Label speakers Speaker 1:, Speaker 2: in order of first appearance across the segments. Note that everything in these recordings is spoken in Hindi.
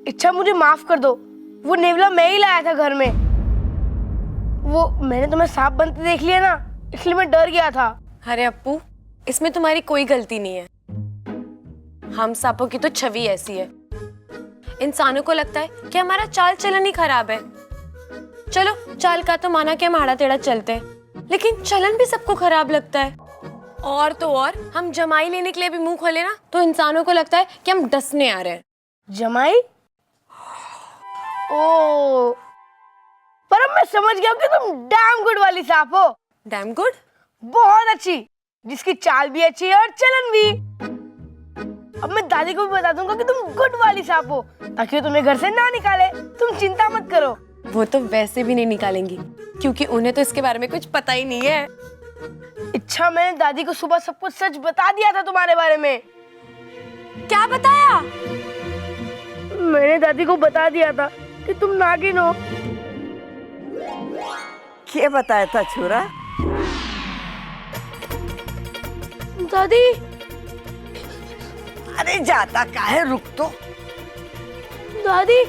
Speaker 1: इच्छा मुझे माफ कर दो, वो नेवला मैं ही लाया था घर में। वो मैंने तुम्हें सांप बनते देख लिया ना, इसलिए मैं डर गया था।
Speaker 2: अरे अप्पू, इसमें तुम्हारी कोई गलती नहीं है। हम सांपों की तो छवि ऐसी है, इंसानों को लगता है कि हमारा चाल चलन ही खराब है। चलो, चाल का तो माना कि हम आड़ा टेढ़ा चलते हैं, लेकिन चलन भी सबको खराब लगता है। और तो और हम जमाई लेने के लिए भी मुंह खोले ना, तो इंसानों को लगता है कि हम डसने आ रहे हैं।
Speaker 1: जमाई? ओ, पर अब मैं समझ गया हूँ कि तुम डैम गुड वाली सांप हो।
Speaker 2: Damn good?
Speaker 1: बहुत अच्छी, जिसकी चाल भी अच्छी है और चलन भी। अब मैं दादी को भी बता दूंगा कि तुम गुड वाली सांप हो, ताकि वो तुम्हें घर से ना निकाले। तुम चिंता मत करो।
Speaker 2: वो तो वैसे भी नहीं निकालेंगी, क्योंकि उन्हें तो इसके बारे में कुछ पता ही नहीं है।
Speaker 1: इच्छा, मैंने दादी को सुबह सब कुछ सच बता दिया था तुम्हारे बारे में।
Speaker 2: क्या बताया?
Speaker 1: मैंने दादी को बता दिया था कि तुम नागिन हो।
Speaker 3: क्या बताया था छोरा?
Speaker 1: दादी।
Speaker 3: अरे जाता काहे, रुक तो।
Speaker 1: दादी।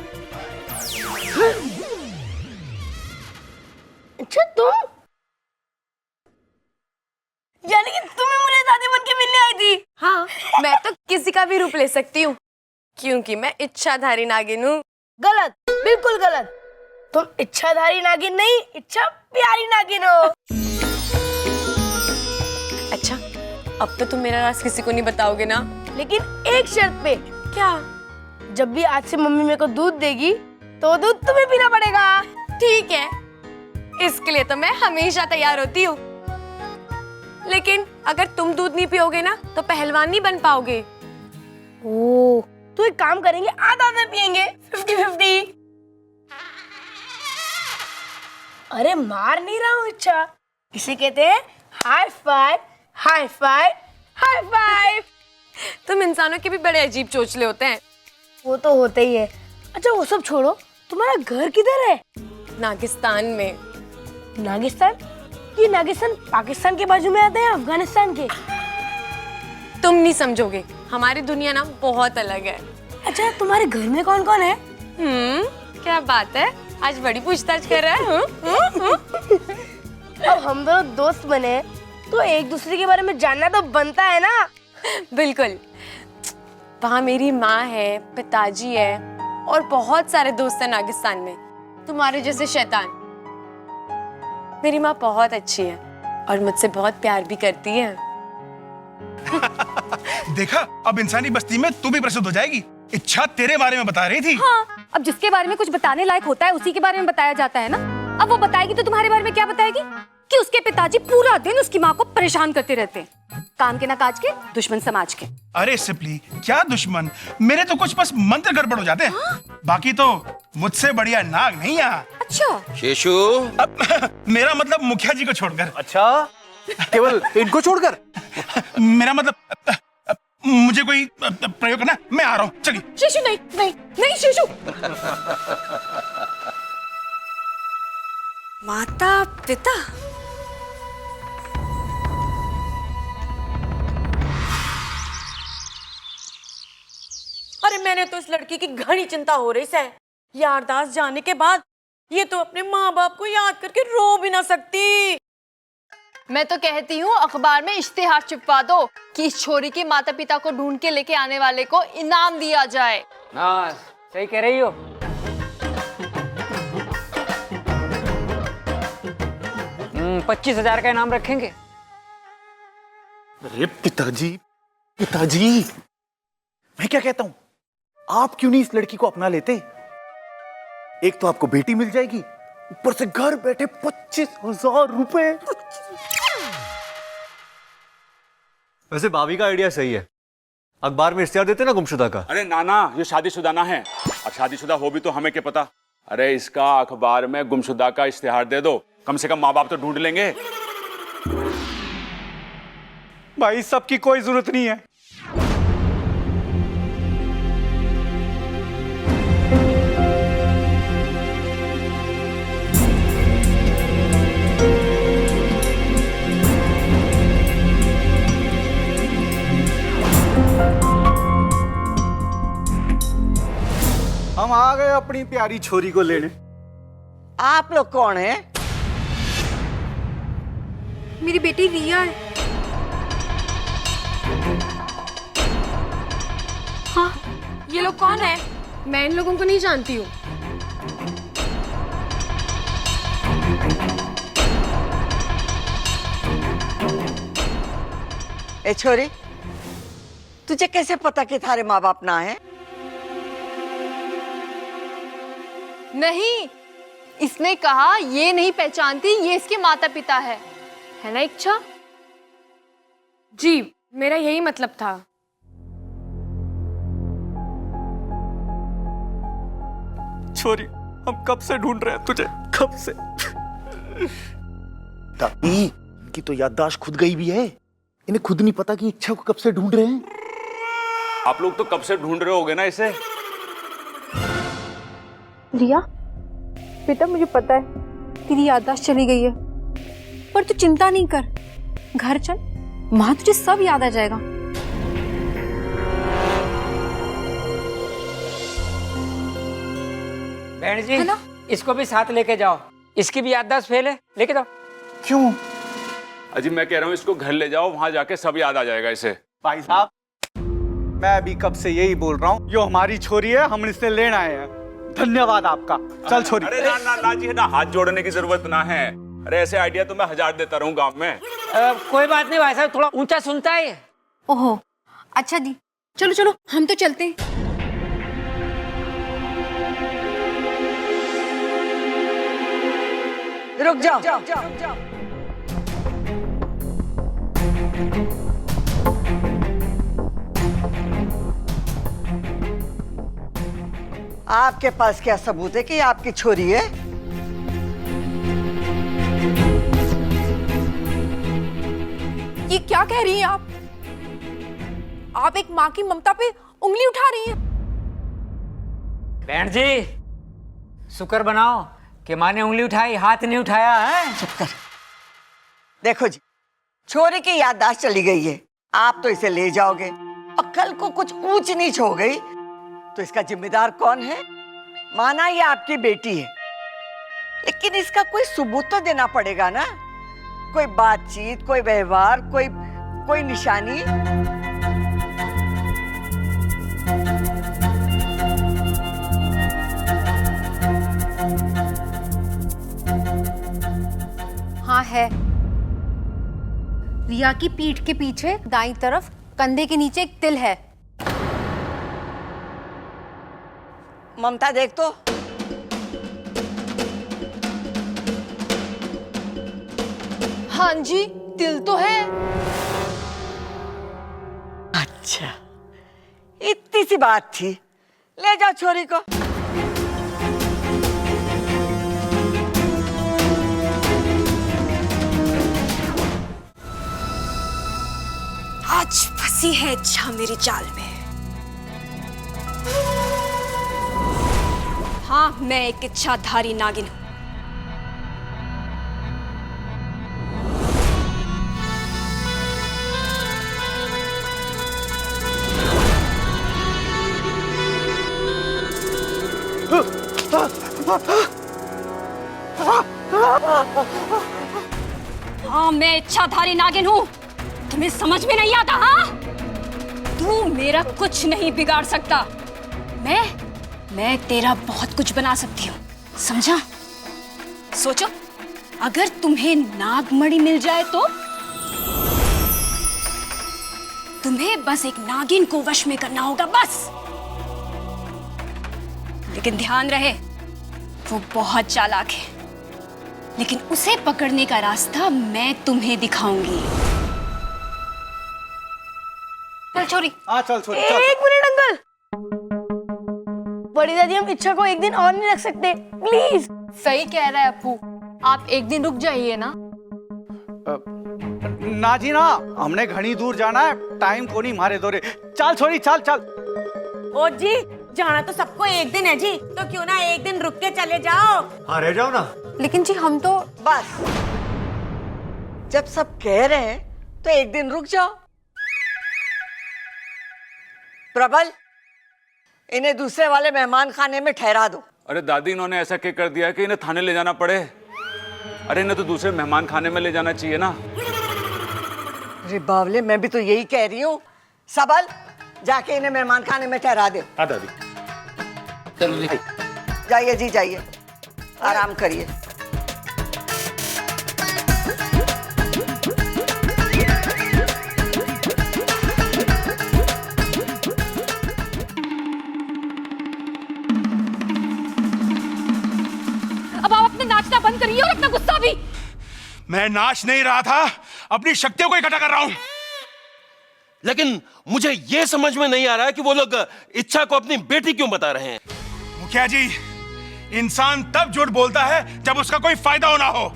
Speaker 1: अच्छा, तुम? यानी कि तुम्हें मुझे दादी बन के मिलने आई थी?
Speaker 2: हाँ, मैं तो किसी का भी रूप ले सकती हूँ, क्योंकि मैं इच्छाधारी नागिन हूँ।
Speaker 1: गलत, बिल्कुल गलत। तुम इच्छाधारी नागिन नहीं, इच्छा प्यारी नागिन हो।
Speaker 2: अच्छा, अब तो तुम मेरा राज किसी को नहीं बताओगे ना?
Speaker 1: लेकिन एक शर्त पे।
Speaker 2: क्या?
Speaker 1: जब भी आज से मम्मी मेरे को दूध देगी, तो दूध तुम्हें पीना पड़ेगा।
Speaker 2: ठीक है, इसके लिए तो मैं हमेशा तैयार होती हूँ। लेकिन अगर तुम दूध नहीं पियोगे ना, तो पहलवान नहीं बन पाओगे।
Speaker 1: ओह, तो एक काम करेंगे, आधा आधा पियेंगे, 50-50। अरे मार नहीं रहा हूँ इच्छा, इसे कहते हैं high five, high five, high five.
Speaker 2: तुम इंसानों के भी बड़े अजीब चोचले होते हैं।
Speaker 1: वो तो होते ही है। अच्छा वो सब छोड़ो, तुम्हारा घर किधर है?
Speaker 2: नागिस्तान में।
Speaker 1: नागिस्तान? ये नागिस्तान पाकिस्तान के बाजू में आता है, अफगानिस्तान के?
Speaker 2: तुम नहीं समझोगे, हमारी दुनिया ना बहुत अलग है।
Speaker 1: अच्छा, तुम्हारे घर में कौन कौन है?
Speaker 2: क्या बात है, आज बड़ी पूछताछ कर रहा है।
Speaker 1: अब हम दोनों दोस्त बने, तो एक दूसरे के बारे में जानना तो बनता है ना।
Speaker 2: बिल्कुल। वहाँ मेरी माँ है, पिताजी है और बहुत सारे दोस्त हैं नागिस्तान में, तुम्हारे जैसे शैतान। मेरी माँ बहुत अच्छी है और मुझसे बहुत प्यार भी करती है।
Speaker 4: देखा, अब इंसानी बस्ती में तू भी प्रसिद्ध हो जाएगी। इच्छा तेरे बारे में बता रही थी।
Speaker 5: हाँ, अब जिसके बारे में कुछ बताने लायक होता है उसी के बारे में बताया जाता है ना। अब वो बताएगी तो तुम्हारे बारे में क्या बताएगी? कि उसके पिताजी पूरा दिन उसकी माँ को परेशान करते रहते हैं, काम के ना काज के, दुश्मन समाज के।
Speaker 4: अरे सिपली, क्या दुश्मन? मेरे तो कुछ बस मंत्र गड़बड़ हो जाते हैं। बाकी तो मुझसे बढ़िया नाग नहीं यहाँ।
Speaker 5: अच्छा
Speaker 6: शेषु,
Speaker 4: मेरा मतलब मुखिया जी को छोड़कर।
Speaker 6: अच्छा, केवल इनको छोड़कर?
Speaker 4: मेरा मतलब मुझे कोई प्रयोग करना, मैं आ रहा हूँ, चलिए।
Speaker 5: शिशु, नहीं नहीं नहीं शिशु। माता पिता,
Speaker 7: अरे मैंने तो इस लड़की की घनी चिंता हो रही है। यारदास जाने के बाद ये तो अपने माँ बाप को याद करके रो भी ना सकती।
Speaker 8: मैं तो कहती हूँ अखबार में इश्तिहार चिपवा दो कि इस छोरी के माता पिता को ढूंढ के लेके आने वाले को इनाम दिया जाए।
Speaker 9: हाँ, सही कह रही हो। 25,000 का इनाम रखेंगे।
Speaker 6: अरे पिताजी, पिताजी, मैं क्या कहता हूँ, आप क्यों नहीं इस लड़की को अपना लेते? एक तो आपको बेटी मिल जाएगी, ऊपर से घर बैठे 25,000 रुपए।
Speaker 10: वैसे भाभी का आइडिया सही है, अखबार में इश्तिहार देते ना गुमशुदा का।
Speaker 11: अरे नाना, ये शादीशुदा ना है, और शादीशुदा हो भी तो हमें क्या पता। अरे इसका अखबार में गुमशुदा का इश्तिहार दे दो, कम से कम माँ बाप तो ढूंढ लेंगे।
Speaker 10: भाई सबकी कोई जरूरत नहीं है।
Speaker 6: हम आ गए अपनी प्यारी छोरी को लेने।
Speaker 3: आप लोग कौन हैं?
Speaker 5: मेरी बेटी रिया है।
Speaker 2: हाँ, ये लोग कौन है? मैं इन लोगों को नहीं जानती हूँ।
Speaker 3: ए छोरी, तुझे कैसे पता कि थारे माँ बाप ना है?
Speaker 8: नहीं, इसने कहा ये नहीं पहचानती, ये इसके माता पिता है ना इच्छा?
Speaker 2: जी, मेरा यही मतलब था।
Speaker 6: छोरी, हम कब से ढूंढ रहे हैं तुझे, कब से। दादी, इनकी तो याददाश्त खुद गई भी है। इन्हें खुद नहीं पता कि इच्छा को कब से ढूंढ रहे हैं।
Speaker 11: आप लोग तो कब से ढूंढ रहे होगे ना इसे।
Speaker 5: रिया, बेटा मुझे पता है तेरी याददाश्त चली गई है, पर तू चिंता नहीं कर, घर चल, वहां तुझे सब याद आ जाएगा।
Speaker 9: बहन जी,
Speaker 5: है ना?
Speaker 9: इसको भी साथ लेके जाओ, इसकी भी याददाश्त फेल है, लेके जाओ।
Speaker 6: क्यों?
Speaker 11: अजी मैं कह रहा हूँ इसको घर ले जाओ, वहां जाके सब याद आ जाएगा इसे।
Speaker 6: भाई साहब, मैं अभी कब से यही बोल रहा हूँ, यो हमारी छोरी है, हम इसे लेना आए हैं। धन्यवाद आपका। चल छोरी।
Speaker 11: अरे ना ना ना जी, ना हाथ जोड़ने की जरूरत ना है। अरे ऐसे आइडिया तो मैं 1000 देता रहूं गांव में।
Speaker 9: कोई बात नहीं भाई साहब, थोड़ा ऊंचा सुनता है।
Speaker 5: ओहो, अच्छा दी, चलो चलो हम तो चलते हैं।
Speaker 3: रुक जाओ। आपके पास क्या सबूत है कि आपकी छोरी है?
Speaker 8: ये क्या कह रही हैं आप? आप एक माँ की ममता पे उंगली उठा रही हैं।
Speaker 9: बहन जी, शुक्र बनाओ कि माँ ने उंगली उठाई, हाथ नहीं उठाया है।
Speaker 3: चुप कर। देखो जी, छोरी की याददाश्त चली गई है, आप तो इसे ले जाओगे और कल को कुछ ऊंच नीच हो गई तो इसका जिम्मेदार कौन है? माना ये आपकी बेटी है, लेकिन इसका कोई सबूत तो देना पड़ेगा ना, कोई बातचीत, कोई व्यवहार, कोई निशानी।
Speaker 5: हाँ है, रिया की पीठ के पीछे दाईं तरफ कंधे के नीचे एक तिल है।
Speaker 3: ममता देख तो।
Speaker 8: हाँ जी, तिल तो है।
Speaker 3: अच्छा, इतनी सी बात थी, ले जाओ छोरी को।
Speaker 2: आज फंसी है इच्छा मेरी जाल में। हाँ, मैं एक इच्छाधारी नागिन हूं। हाँ, मैं इच्छाधारी नागिन हूं। तुम्हें समझ में नहीं आता? हाँ, तू मेरा कुछ नहीं बिगाड़ सकता। मैं तेरा बहुत कुछ बना सकती हूँ, समझा? सोचो, अगर तुम्हें नागमणि मिल जाए तो तुम्हें बस एक नागिन को वश में करना होगा, बस। लेकिन ध्यान रहे, वो बहुत चालाक है, लेकिन उसे पकड़ने का रास्ता मैं तुम्हें दिखाऊंगी।
Speaker 5: चल छोरी।
Speaker 6: हाँ चल छोरी, चल।
Speaker 1: एक मिनट अंकल, बड़ी दादी हम इच्छा को एक दिन और नहीं रख सकते, प्लीज।
Speaker 8: सही कह रहा है अप्पू, आप एक दिन रुक जाइए ना।
Speaker 6: ना जी ना, हमने घनी दूर जाना है, टाइम को नहीं मारे दो रे। चल छोरी, चल चल।
Speaker 7: ओ जी, जाना तो सबको एक दिन है जी, तो क्यों ना एक दिन रुक के चले जाओ।
Speaker 10: हाँ रह जाओ ना।
Speaker 5: लेकिन जी हम तो
Speaker 3: बस, जब सब कह रहे हैं तो एक दिन रुक जाओ। प्रबल, इन्हें दूसरे वाले मेहमान खाने में ठहरा दो।
Speaker 11: अरे दादी, इन्होंने ऐसा क्या कर दिया है कि इन्हें थाने ले जाना पड़े? अरे इन्हें तो दूसरे मेहमान खाने में ले जाना चाहिए ना।
Speaker 3: अरे बावले, मैं भी तो यही कह रही हूँ। सबल, जाके इन्हें मेहमान खाने में ठहरा दो।
Speaker 4: हाँ दादी।
Speaker 3: जाइए जी, जाइए, आराम करिए।
Speaker 5: अब आप अपना नाचना बंद करिए और अपना गुस्सा भी।
Speaker 4: मैं नाच नहीं रहा था, अपनी शक्तियों को इकट्ठा कर रहा हूं।
Speaker 12: लेकिन मुझे यह समझ में नहीं आ रहा है कि वो लोग इच्छा को अपनी बेटी क्यों बता रहे हैं।
Speaker 4: मुखिया जी, इंसान तब झूठ बोलता है जब उसका कोई फायदा होना हो।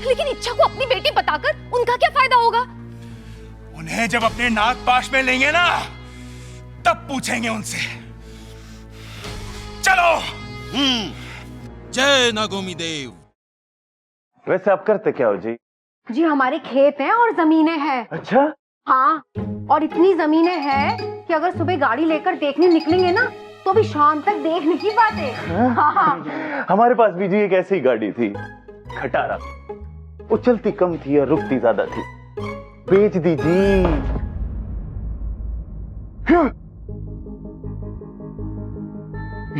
Speaker 5: लेकिन इच्छा को अपनी बेटी बताकर उनका क्या फायदा होगा?
Speaker 4: उन्हें जब अपने नाक पाश में लेंगे ना, तब पूछेंगे उनसे। चलो।
Speaker 12: जय नागोमी देव।
Speaker 6: वैसे आप करते क्या हो जी?
Speaker 5: जी हमारे खेत हैं और जमीनें हैं।
Speaker 6: अच्छा।
Speaker 5: हाँ, और इतनी जमीनें हैं कि अगर सुबह गाड़ी लेकर देखने निकलेंगे ना तो भी शाम तक देख नहीं पाते। हाँ।
Speaker 6: हमारे पास भी जी एक ऐसी गाड़ी थी, खटारा। वो चलती कम थी और रुकती ज्यादा थी। बेच दी जी।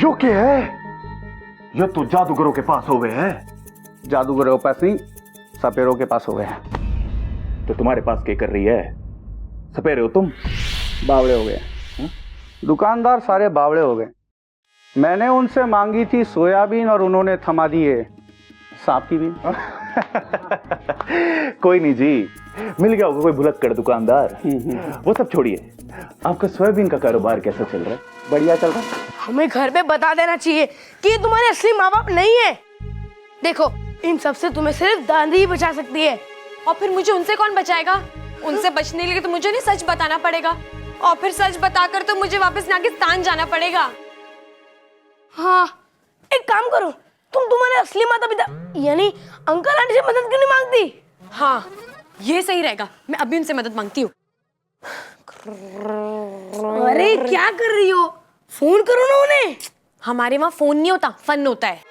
Speaker 6: यो क्या है? ये तो जादूगरों के पास हो गए हैं।
Speaker 13: जादूगरों के पास नहीं, सपेरों के पास हो गए हैं।
Speaker 6: तो तुम्हारे पास क्या कर रही है? सपेरे हो तुम?
Speaker 13: बावड़े हो गए। दुकानदार सारे बावड़े हो गए। मैंने उनसे मांगी थी सोयाबीन और उन्होंने थमा दिए सांप की बीन।
Speaker 6: कोई नहीं जी, मिल गया होगा कोई भुलक्कड़ दुकानदार। वो सब छोड़िए, आपका सोयाबीन का कारोबार कैसा चल रहा है?
Speaker 13: बढ़िया चल रहा है।
Speaker 1: हमें घर पे बता देना चाहिए कि ये तुम्हारे असली माँ बाप नहीं है। देखो, इन सब से तुम्हें सिर्फ दादी ही बचा सकती है।
Speaker 2: और फिर मुझे उनसे कौन बचाएगा? उनसे बचने के लिए तो मुझे नहीं सच बताना पड़ेगा, और फिर सच बताकर तो मुझे वापस नागिस्तान जाना पड़ेगा।
Speaker 1: हाँ, एक काम करो, तुम तुम्हारे असली माता पिता यानी अंकल आंटी से मदद क्यों नहीं मांगती?
Speaker 2: हाँ, ये सही रहेगा। मैं अभी उनसे मदद मांगती हूँ।
Speaker 1: अरे क्या कर रही हो? फोन करो ना उन्हें।
Speaker 2: हमारे वहाँ फोन नहीं होता, फन होता है।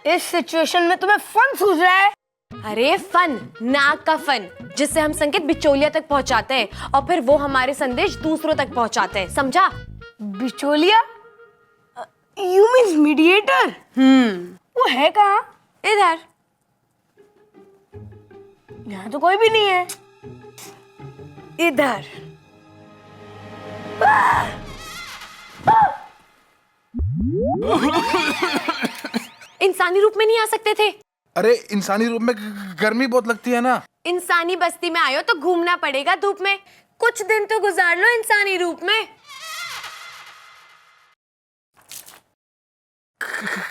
Speaker 1: इस सिचुएशन में तुम्हें फन सूझ रहा है?
Speaker 2: अरे फन, नाक का फन, जिससे हम संकेत बिचौलिया तक पहुंचाते हैं और फिर वो हमारे संदेश दूसरों तक पहुंचाते हैं, समझा?
Speaker 1: बिचौलिया? You means mediator? वो है कहाँ?
Speaker 2: इधर।
Speaker 1: यहाँ तो कोई भी नहीं है।
Speaker 2: इधर। इंसानी रूप में नहीं आ सकते थे?
Speaker 4: अरे इंसानी रूप में गर्मी बहुत लगती है ना।
Speaker 2: इंसानी बस्ती में आयो तो घूमना पड़ेगा धूप में। कुछ दिन तो गुजार लो इंसानी रूप में।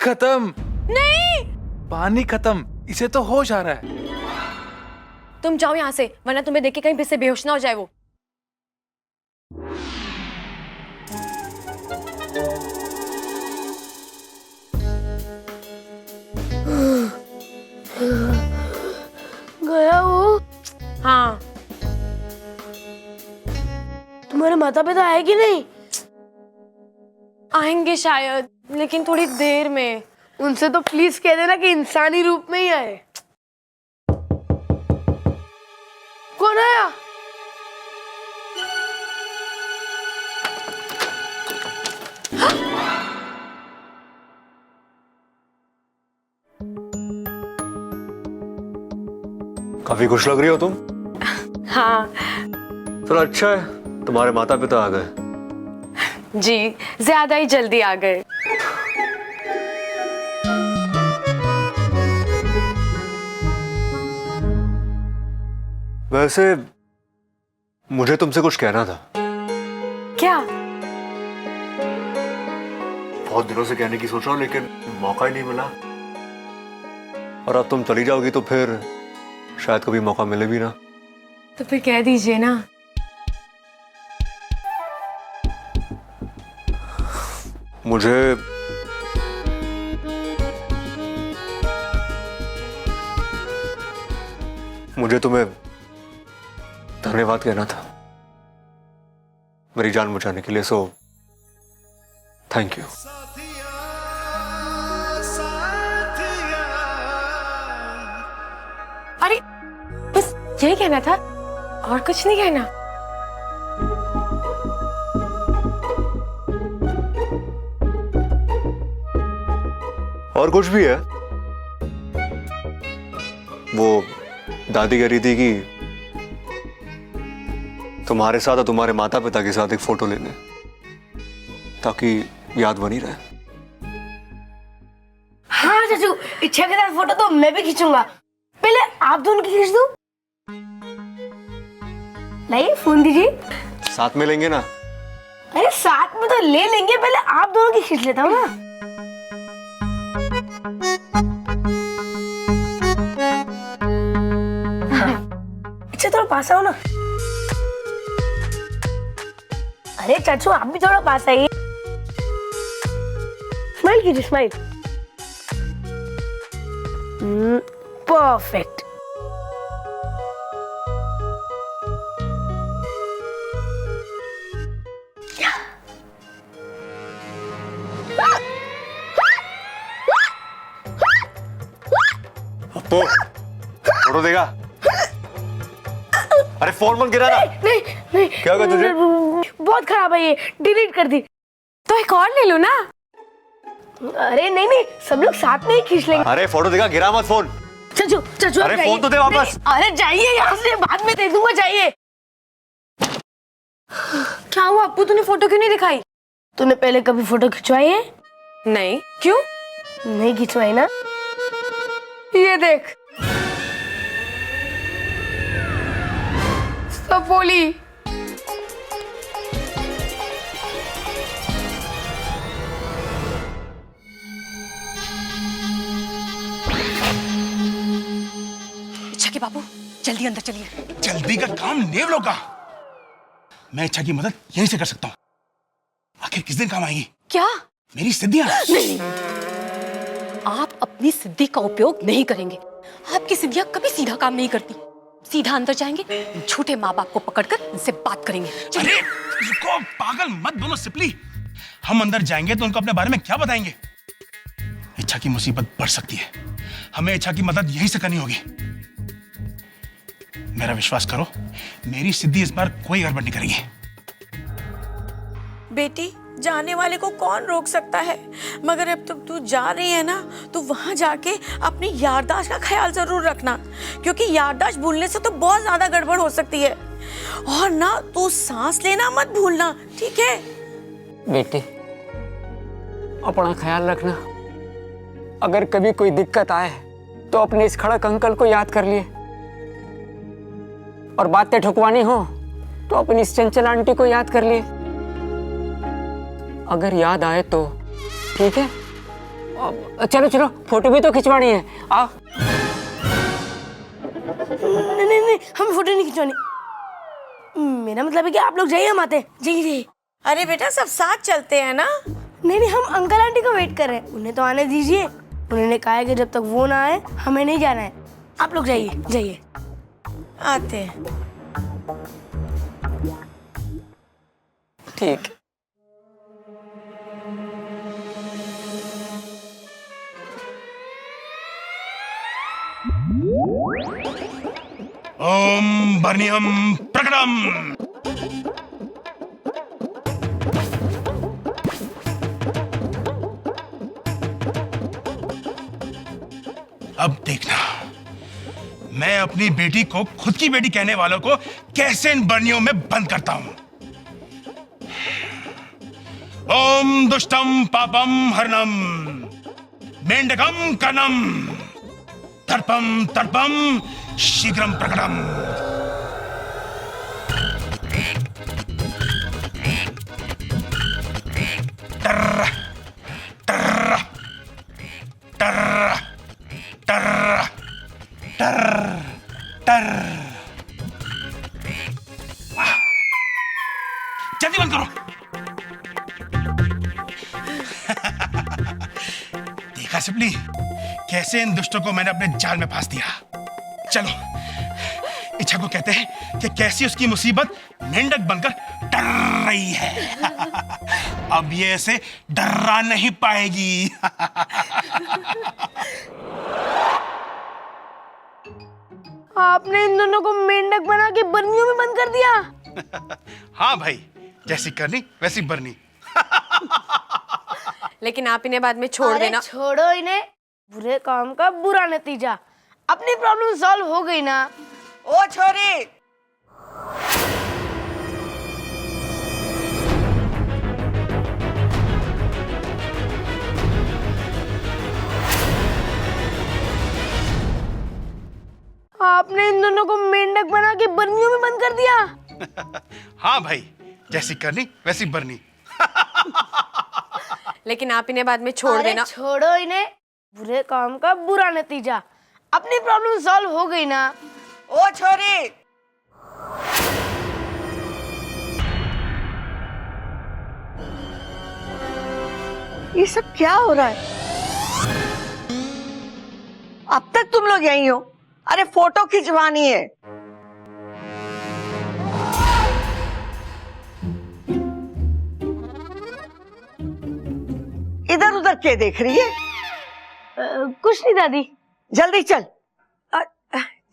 Speaker 12: खत्म।
Speaker 2: नहीं,
Speaker 12: पानी खत्म, इसे तो होश आ रहा है।
Speaker 2: तुम जाओ यहाँ से, वरना तुम्हें देख के कहीं फिर से बेहोश ना हो जाए वो।
Speaker 1: गया वो?
Speaker 2: हाँ।
Speaker 1: तुम्हारे माता पिता आए कि नहीं?
Speaker 2: आएंगे शायद, लेकिन थोड़ी देर में।
Speaker 1: उनसे तो प्लीज कह देना कि इंसानी रूप में ही आए। कौन आया?
Speaker 10: काफी खुश लग रही हो तुम।
Speaker 2: हाँ
Speaker 10: चलो अच्छा है, तुम्हारे माता पिता आ गए।
Speaker 2: जी, ज्यादा ही जल्दी आ गए।
Speaker 10: वैसे मुझे तुमसे कुछ कहना था।
Speaker 2: क्या?
Speaker 10: बहुत दिनों से कहने की सोच रहा हूँ, लेकिन मौका ही नहीं मिला। और अब तुम चली जाओगी तो फिर शायद कभी मौका मिले भी ना।
Speaker 2: तो फिर कह दीजिए ना।
Speaker 10: मुझे तुम्हें धन्यवाद कहना था मेरी जान बचाने के लिए। So thank you.
Speaker 2: अरे बस यही कहना था, और कुछ नहीं कहना।
Speaker 10: और कुछ भी है? वो दादी कह रही थी कि तुम्हारे साथ और तुम्हारे माता पिता के साथ एक फोटो लेने, ताकि याद बनी रहे।
Speaker 1: हाँ चाचू, इच्छा के साथ फोटो तो मैं भी खींचूंगा। पहले आप दोनों की खींच दो। लाइए फोन दीजिए।
Speaker 10: साथ में लेंगे ना?
Speaker 1: अरे साथ में तो ले लेंगे, पहले आप दोनों की खींच लेता हूँ ना। अच्छा थोड़ा पास आओ ना। अरे चाचू आप भी थोड़ा पास आइए। स्माइल कीजिए, स्माइल। परफेक्ट।
Speaker 10: अप्पू, फोटो देगा? अरे फोन मत गिरा ना।
Speaker 1: नहीं नहीं,
Speaker 10: क्या होगा तुझे?
Speaker 1: बहुत खराब है ये, डिलीट कर दी।
Speaker 2: तो एक और ले लो ना।
Speaker 1: अरे नहीं नहीं, सब लोग साथ में ही खींच लेंगे।
Speaker 10: अरे फोटो देगा, गिरा मत फोन।
Speaker 1: चाचू चाचू
Speaker 10: अरे फोन तो दे वापस।
Speaker 1: अरे जाइए यहाँ से, बाद में दे दूंगा, जाइए।
Speaker 2: क्या हुआ अप्पू, तूने फोटो क्यों नहीं दिखाई?
Speaker 1: तूने पहले कभी फोटो खिंचवाई है?
Speaker 2: नहीं। क्यों?
Speaker 1: नहीं खिंचवाई ना? ये देख, सब बोली।
Speaker 5: इच्छा के बाबू जल्दी अंदर चलिए।
Speaker 4: जल्दी का काम नेवलों का। मैं इच्छा की मदद यहीं से कर सकता हूँ। आखिर किस दिन काम आएगी?
Speaker 5: क्या?
Speaker 4: मेरी सिद्धियां।
Speaker 5: नहीं, आप अपनी सिद्धि का उपयोग नहीं करेंगे। आपकी सिद्धियां कभी सीधा काम नहीं करती। सीधा अंदर जाएंगे, झूठे माँ बाप को पकड़कर उनसे बात करेंगे।
Speaker 4: अरे रुको, पागल मत बोलो सिपली। हम अंदर जाएंगे तो उनको अपने बारे में क्या बताएंगे? इच्छा की मुसीबत बढ़ सकती है। हमें इच्छा की मदद यहीं से करनी होगी। मेरा विश्वास करो, मेरी सिद्धि इस बार कोई गड़बड़ नहीं करेगी।
Speaker 7: बेटी, जाने वाले को कौन रोक सकता है? मगर अब तक तू जा रही है ना, तो वहां जाके अपनी याददाश्त का ख्याल जरूर रखना, क्योंकि याददाश्त भूलने से तो बहुत ज्यादा गड़बड़ हो सकती है। और ना तू सांस लेना मत भूलना, ठीक है?
Speaker 9: बेटी, अपना ख्याल रखना। अगर कभी कोई दिक्कत आए तो अपने इस खड़क अंकल को याद कर लिए, और बातें ठुकवानी हो तो अपनी इस चंचल आंटी को याद कर लिए। अगर याद आए तो ठीक है। चलो चलो, फोटो भी तो खिंचवानी है। आ
Speaker 1: नहीं नहीं नहीं, हम फोटो नहीं खिंचवानी। मेरा मतलब है कि आप लोग जाइए, हम आते हैं। जाइए जाइए।
Speaker 7: अरे बेटा, सब साथ चलते हैं ना।
Speaker 1: नहीं नहीं, हम अंकल आंटी को वेट कर रहे हैं, उन्हें तो आने दीजिए। उन्होंने कहा है कि जब तक वो ना आए हमें नहीं जाना है। आप लोग जाइए जाइए।
Speaker 7: आते हैं।
Speaker 9: ठीक।
Speaker 4: ओम बर्नियम प्रकटम। अब देखना, मैं अपनी बेटी को खुद की बेटी कहने वालों को कैसे इन बर्नियों में बंद करता हूं। ओम दुष्टम पापम हरणम मेंढकम कनम तर्पम तर्पम शीघ्रम प्रकटम। टर्र टर्र टर्र टर्र टर्र टर्र। जल्दी बंद करो। देखा सिपली, कैसे इन दुष्टों को मैंने अपने जाल में फांस दिया। चलो, इच्छा को कहते हैं कि कैसी उसकी मुसीबत मेंढक बनकर डर रही है। अब ये ऐसे डरा नहीं पाएगी।
Speaker 1: आपने इन दोनों को मेंढक बना के बर्नियों में बंद कर दिया।
Speaker 4: हाँ भाई, जैसी करनी वैसी बरनी।
Speaker 2: लेकिन आप इन्हें बाद में छोड़
Speaker 1: अरे
Speaker 2: देना।
Speaker 1: छोड़ो इन्हें, बुरे काम का बुरा नतीजा। अपनी प्रॉब्लम सॉल्व हो गई ना।
Speaker 3: ओ छोरी,
Speaker 1: आपने इन दोनों को मेंढक बना के बर्नियों में बंद कर दिया।
Speaker 4: हाँ भाई, जैसी करनी वैसी बरनी।
Speaker 2: लेकिन आप इन्हें बाद में छोड़
Speaker 1: अरे
Speaker 2: देना।
Speaker 1: छोड़ो इन्हें, बुरे काम का बुरा नतीजा। अपनी प्रॉब्लम सॉल्व हो गई ना।
Speaker 3: ओ छोरी, ये सब क्या हो रहा है? अब तक तुम लोग यहीं हो? अरे फोटो खिंचवानी है। इधर उधर क्या देख रही है?
Speaker 1: कुछ नहीं दादी।
Speaker 3: जल्दी चल।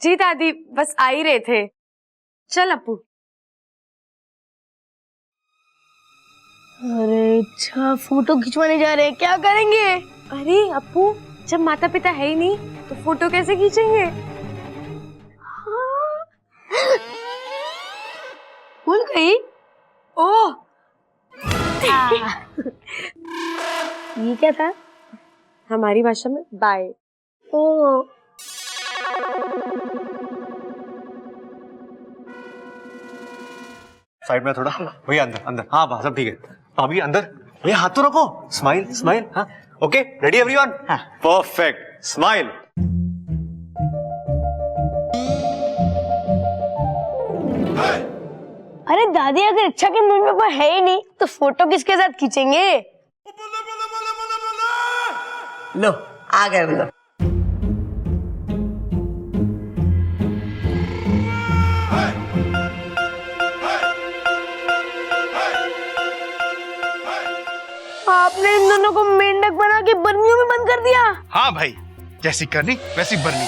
Speaker 2: जी दादी, बस आ ही रहे थे। चल अपू।
Speaker 1: अरे अच्छा, फोटो खिंचवाने जा रहे हैं, क्या करेंगे?
Speaker 2: अरे अपू, जब माता पिता है ही नहीं तो फोटो कैसे खींचेंगे?
Speaker 1: भूल गई?
Speaker 2: ओह,
Speaker 1: ये क्या था?
Speaker 2: हमारी भाषा में बाय।
Speaker 1: ओ,
Speaker 10: साइड में थोड़ा भैया, अंदर अंदर। हाँ बस सब ठीक है। भाभी अंदर, भैया हाथ तो रखो। Smile smile. हाँ ओके, रेडी एवरीवन? हाँ परफेक्ट, स्माइल।
Speaker 1: अरे दादी, अगर इच्छा के मुंह में कोई है ही नहीं तो फोटो किसके साथ खींचेंगे?
Speaker 3: लो आ गए वो लोग।
Speaker 1: आपने इन दोनों को मेंढक बना के बर्नियों में बंद कर दिया।
Speaker 4: हाँ भाई, जैसी करनी वैसी बरनी।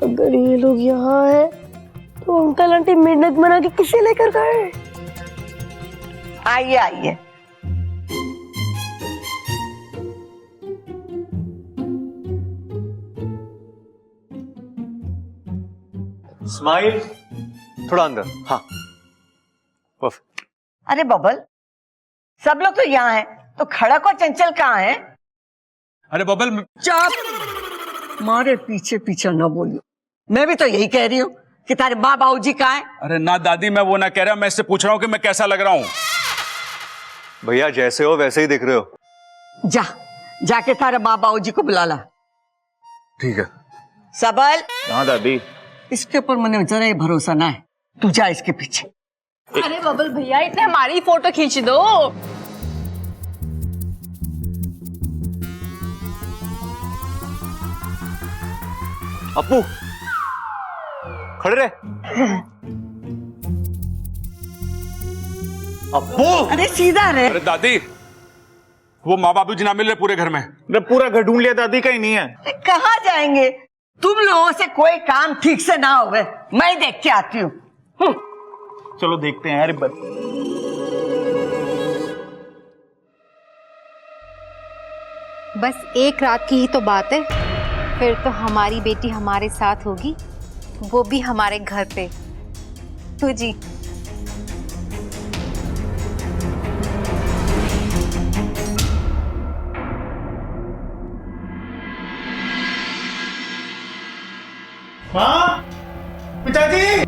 Speaker 1: अगर ये लोग यहाँ है तो अंकल आंटी मेंढक बना के किसे लेकर गए?
Speaker 3: आइए आइए।
Speaker 10: स्माइल, थोड़ा अंदर। हाँ परफेक्ट।
Speaker 3: अरे बबल, सब लोग तो यहाँ हैं, तो खड़क और चंचल कहाँ है?
Speaker 11: अरे बबल,
Speaker 3: चुप, मारे पीछे पीछे न बोलियो। मैं भी तो यही कह रही हूँ कि तारे माँ बाबूजी कहाँ हैं?
Speaker 11: अरे ना दादी, मैं वो ना कह रहा, मैं इससे पूछ रहा हूँ कि मैं कैसा लग रहा हूँ।
Speaker 10: भैया जैसे हो वैसे ही दिख रहे हो।
Speaker 3: जा, जाके तारे माँ बाबूजी को बुला ला।
Speaker 10: ठीक है।
Speaker 3: सबल,
Speaker 6: हाँ दादी।
Speaker 3: इसके ऊपर मैंने जरा ही भरोसा ना है, तू जा इसके पीछे।
Speaker 8: अरे बबल भैया, इतने हमारी फोटो खींच दो।
Speaker 10: अपू खड़े रहे। अपू,
Speaker 3: अरे सीधा रहे।
Speaker 11: अरे दादी, वो माँ बाबू जी ना मिल रहे पूरे घर में।
Speaker 6: पूरा घर ढूंढ लिया दादी, कहीं नहीं है।
Speaker 3: कहाँ जाएंगे? तुम लोगों से कोई काम ठीक से ना होवे, मैं देख के आती हूँ।
Speaker 6: चलो देखते हैं। अरे
Speaker 5: बस एक रात की ही तो बात है, फिर तो हमारी बेटी हमारे साथ होगी, वो भी हमारे घर पे। तो जी
Speaker 6: माँ, पिताजी,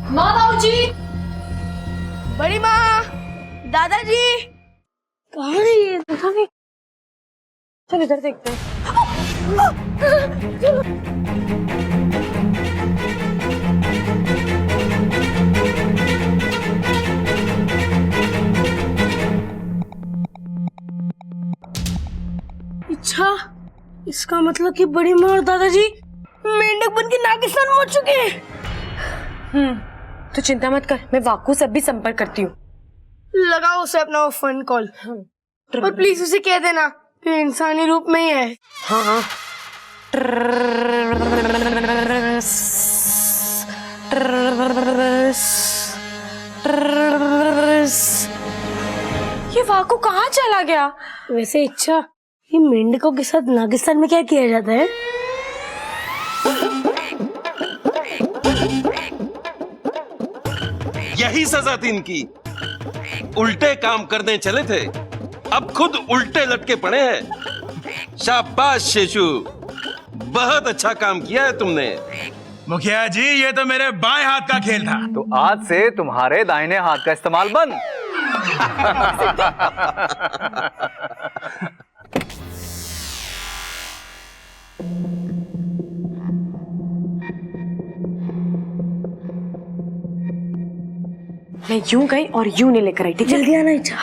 Speaker 8: माँ बाबूजी,
Speaker 1: बड़ी माँ, दादाजी, कहाँ है ये? पता नहीं।
Speaker 2: चल इधर देखते हैं।
Speaker 1: अच्छा, इसका मतलब कि बड़ी माँ और दादाजी मेंढक बन के नागिस्तान पहुंच चुके हैं।
Speaker 2: तो चिंता मत कर, मैं वाकू से भी संपर्क करती हूँ।
Speaker 1: लगाओ उसे अपना वो फोन कॉल और प्लीज उसे कह देना कि इंसानी रूप में ही है।
Speaker 2: हाँ हाँ। ये वाकू कहाँ चला गया?
Speaker 1: वैसे इच्छा, ये मेंढकों के साथ नागिस्तान में क्या किया जाता है?
Speaker 12: यही सजा थी इनकी। उल्टे काम करने चले थे, अब खुद उल्टे लटके पड़े हैं। शाबाश शेषु, बहुत अच्छा काम किया है तुमने।
Speaker 4: मुखिया जी, ये तो मेरे बाएं हाथ का खेल था।
Speaker 6: तो आज से तुम्हारे दाहिने हाथ का इस्तेमाल बंद।
Speaker 2: मैं यूं गई और यूं नहीं लेकर आई, ठीक है?
Speaker 1: जल्दी आना इच्छा।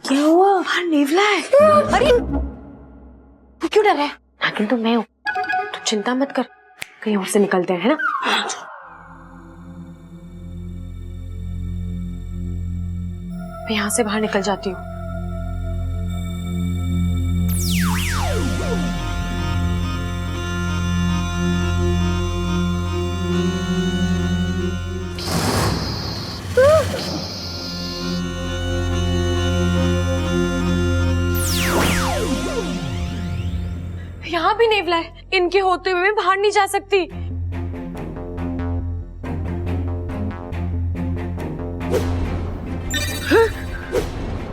Speaker 1: क्या हुआ?
Speaker 2: बाहर नेवला है। अरे तू क्यों डर रहा है? नागिन तो मैं हूँ, तू चिंता मत कर, कहीं और से निकलते हैं, है ना? मैं यहाँ से बाहर निकल जाती हूँ। यहाँ भी नेवला है, इनके होते हुए मैं बाहर नहीं जा सकती।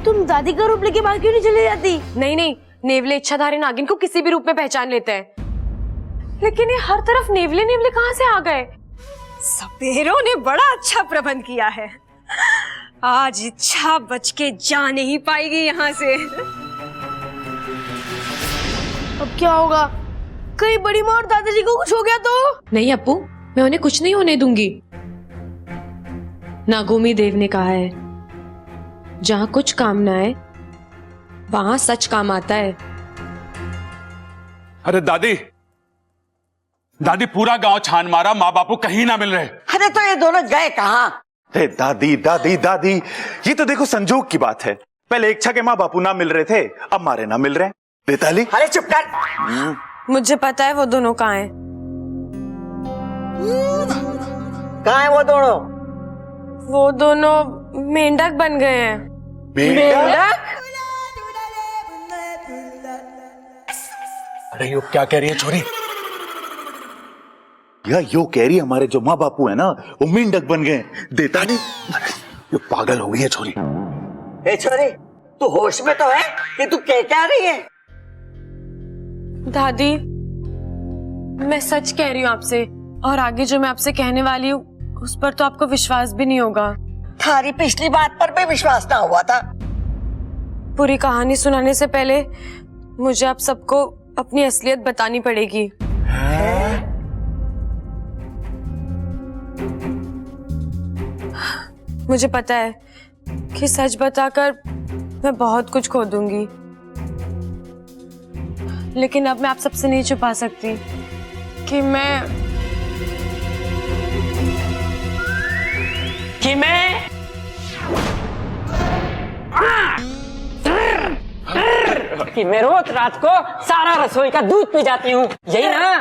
Speaker 1: तुम दादी का रूप लेके बाहर क्यों नहीं चली जाती?
Speaker 2: नहीं नहीं, नेवले इच्छाधारी नागिन को किसी भी रूप में पहचान लेते हैं, लेकिन ये हर तरफ नेवले नेवले कहाँ से आ गए?
Speaker 5: सपेरों ने बड़ा अच्छा प्रबंध किया है। आज इच्छा बच के जा नहीं पाएगी यहाँ से।
Speaker 1: अब क्या होगा? कहीं बड़ी माँ और दादाजी को कुछ हो गया तो?
Speaker 2: नहीं अप्पू, मैं उन्हें कुछ नहीं होने दूंगी। नागोमी देव ने कहा है, जहां कुछ काम ना आए वहां सच काम आता है।
Speaker 11: अरे दादी, दादी पूरा गांव छान मारा, माँ बापू कहीं ना मिल रहे।
Speaker 3: अरे तो ये दोनों गए कहाँ?
Speaker 6: अरे दादी दादी दादी, ये तो देखो संजोग की बात है। पहले इच्छा के माँ बापू ना मिल रहे थे, अब मारे ना मिल रहे हैं। बेताली,
Speaker 3: अरे चुप कर।
Speaker 2: मुझे पता है वो दोनों कहाँ हैं।
Speaker 3: कहाँ है वो दोनों?
Speaker 2: वो दोनों मेंढक बन गए हैं।
Speaker 3: मेंढक?
Speaker 6: अरे यो क्या कह रही है छोरी? या यो कह रही है हमारे जो माँ बापू है ना, वो मेंढक बन गए। देता नहीं, यो पागल हो गई है छोरी।
Speaker 3: ए छोरी, तू होश में तो है कि तू क्या रही है?
Speaker 2: दादी, मैं सच कह रही हूँ आपसे, और आगे जो मैं आपसे कहने वाली हूँ उस पर तो आपको विश्वास भी नहीं होगा।
Speaker 3: थारी पिछली बात पर भी विश्वास ना हुआ था।
Speaker 2: पूरी कहानी सुनाने से पहले मुझे आप सबको अपनी असलियत बतानी पड़ेगी। मुझे पता है कि सच बताकर मैं बहुत कुछ खो दूंगी, लेकिन अब मैं आप सबसे नहीं छुपा सकती कि मैं
Speaker 9: कि मैं रोज रात को सारा रसोई का दूध पी जाती हूँ, यही ना?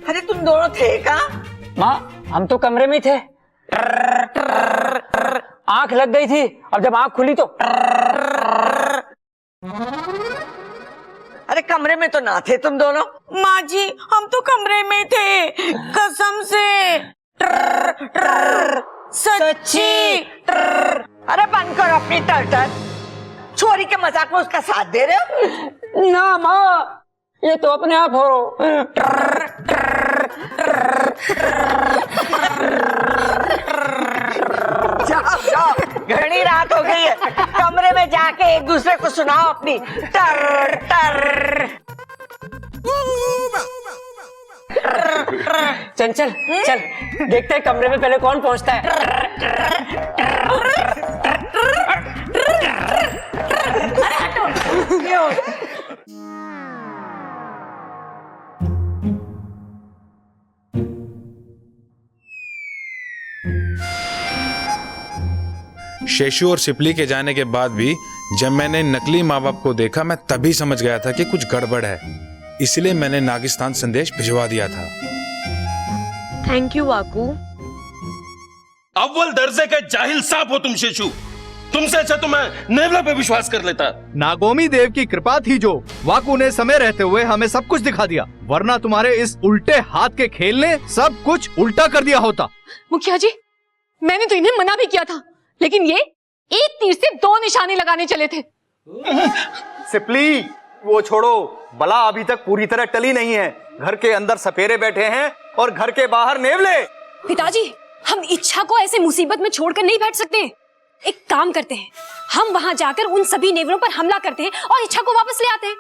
Speaker 3: अरे तुम दोनों थे कहाँ?
Speaker 9: माँ, हम तो कमरे में थे। आंख लग गई थी, अब जब आंख खुली तो
Speaker 3: अरे कमरे में तो ना थे तुम दोनों।
Speaker 7: माँ जी, हम तो कमरे में थे, कसम से। सच्ची।
Speaker 3: अरे बंद करो अपनी टर्टर। छोरी के मजाक में उसका साथ दे रहे हो?
Speaker 9: ना माँ, ये तो अपने आप हो।
Speaker 3: जाओ जाओ, घनी रात हो गई है, कमरे में जाके एक दूसरे को सुनाओ अपनी टर टर।
Speaker 9: चंचल चल देखते हैं कमरे में पहले कौन पहुंचता है।
Speaker 14: शेषु और सिपली के जाने के बाद भी जब मैंने नकली माँ बाप को देखा, मैं तभी समझ गया था कि कुछ गड़बड़ है, इसलिए मैंने नागिस्तान संदेश भिजवा दिया था।
Speaker 2: थैंक यू वाकू।
Speaker 12: अव्वल दर्जे का जाहिल सांप हो तुम शेषु। तुमसे अच्छा तो मैं नेवला पे विश्वास कर लेता।
Speaker 6: नागोमी देव की कृपा थी जो वाकू ने समय रहते हुए हमें सब कुछ दिखा दिया, वरना तुम्हारे इस उल्टे हाथ के खेल ने सब कुछ उल्टा कर दिया होता।
Speaker 5: मुखिया जी, मैंने तो इन्हें मना भी किया था, लेकिन ये एक तीर से दो निशाने लगाने चले थे।
Speaker 6: सिपली, वो छोड़ो, बला अभी तक पूरी तरह टली नहीं है। घर के अंदर सपेरे बैठे हैं और घर के बाहर नेवले।
Speaker 5: पिताजी, हम इच्छा को ऐसे मुसीबत में छोड़कर नहीं बैठ सकते। एक काम करते हैं, हम वहां जाकर उन सभी नेवरों पर हमला करते हैं और इच्छा को वापस ले आते हैं।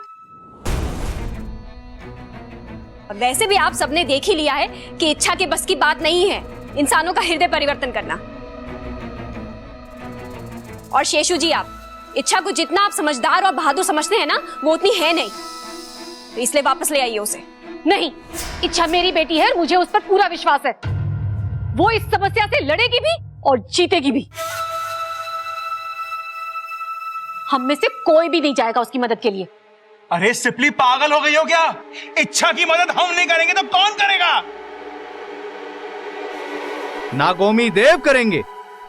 Speaker 5: वैसे भी आप सबने देख ही लिया है कि इच्छा के बस की बात नहीं है इंसानों का हृदय परिवर्तन करना। और शेषु जी, आप इच्छा को जितना आप समझदार और बहादुर समझते हैं ना, वो उतनी है नहीं, तो इसलिए वापस ले आइए उसे। नहीं, इच्छा मेरी बेटी है और मुझे उस पर पूरा विश्वास है। वो इस समस्या से लड़ेगी भी और जीतेगी भी। हम में से कोई भी नहीं जाएगा उसकी मदद के लिए।
Speaker 4: अरे सिपली, पागल हो गई हो क्या? इच्छा की मदद हम नहीं करेंगे तो कौन करेगा?
Speaker 6: नागोमी देव करेंगे।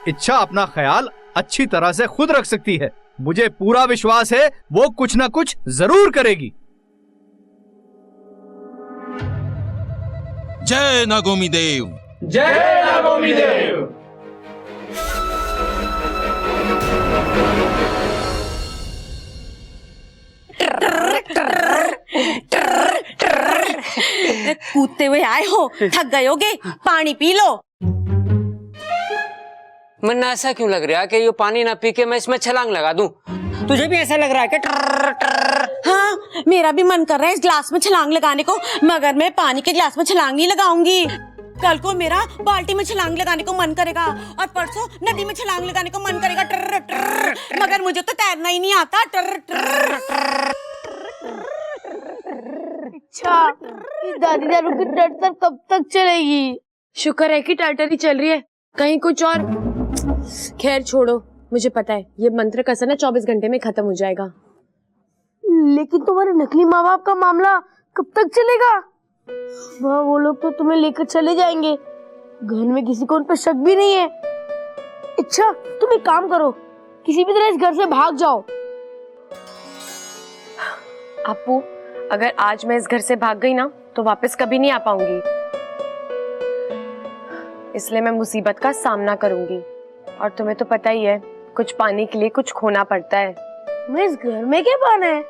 Speaker 6: इच्छा अपना ख्याल अच्छी तरह से खुद रख सकती है। मुझे पूरा विश्वास है वो कुछ ना कुछ जरूर करेगी।
Speaker 12: जय नागोमी देव।
Speaker 4: जय नागोमी देव।
Speaker 7: कूदते हुए आए हो, थक गए होगे, पानी पी लो।
Speaker 9: मन ऐसा क्यों लग रहा है कि ये पानी ना पी के मैं इसमें छलांग लगा दूं? तुझे भी ऐसा लग रहा है कि?
Speaker 7: हाँ, मेरा भी मन कर रहा है इस ग्लास में छलांग लगाने को, मगर मैं पानी के ग्लास में छलांग नहीं लगाऊंगी। कल को मेरा बाल्टी में छलांग लगाने को मन करेगा और परसों नदी में छलांग लगाने को मन करेगा, मगर मुझे तो तैरना ही नहीं आता।
Speaker 1: अच्छा, इस दादी दारू की टर्टर कब तक चलेगी?
Speaker 2: शुक्र है कि टर्टर ही चल रही है, कहीं कुछ और। खैर छोड़ो, मुझे पता है ये मंत्र का असर ना 24 घंटे में खत्म हो जाएगा।
Speaker 1: लेकिन तुम्हारे नकली माँ बाप का मामला कब तक चलेगा? वह वो लोग तो तुम्हें लेकर चले जाएंगे, घर में किसी को उन पर शक भी नहीं है। अच्छा, तुम एक काम करो, किसी भी तरह इस घर से भाग जाओ।
Speaker 2: अपू, अगर आज मैं इस घर से भाग गई ना तो वापस कभी नहीं आ पाऊंगी, इसलिए मैं मुसीबत का सामना करूंगी। और तुम्हें तो पता ही है, कुछ पाने के लिए कुछ खोना पड़ता है।
Speaker 1: मैं इस घर में क्या पाना है?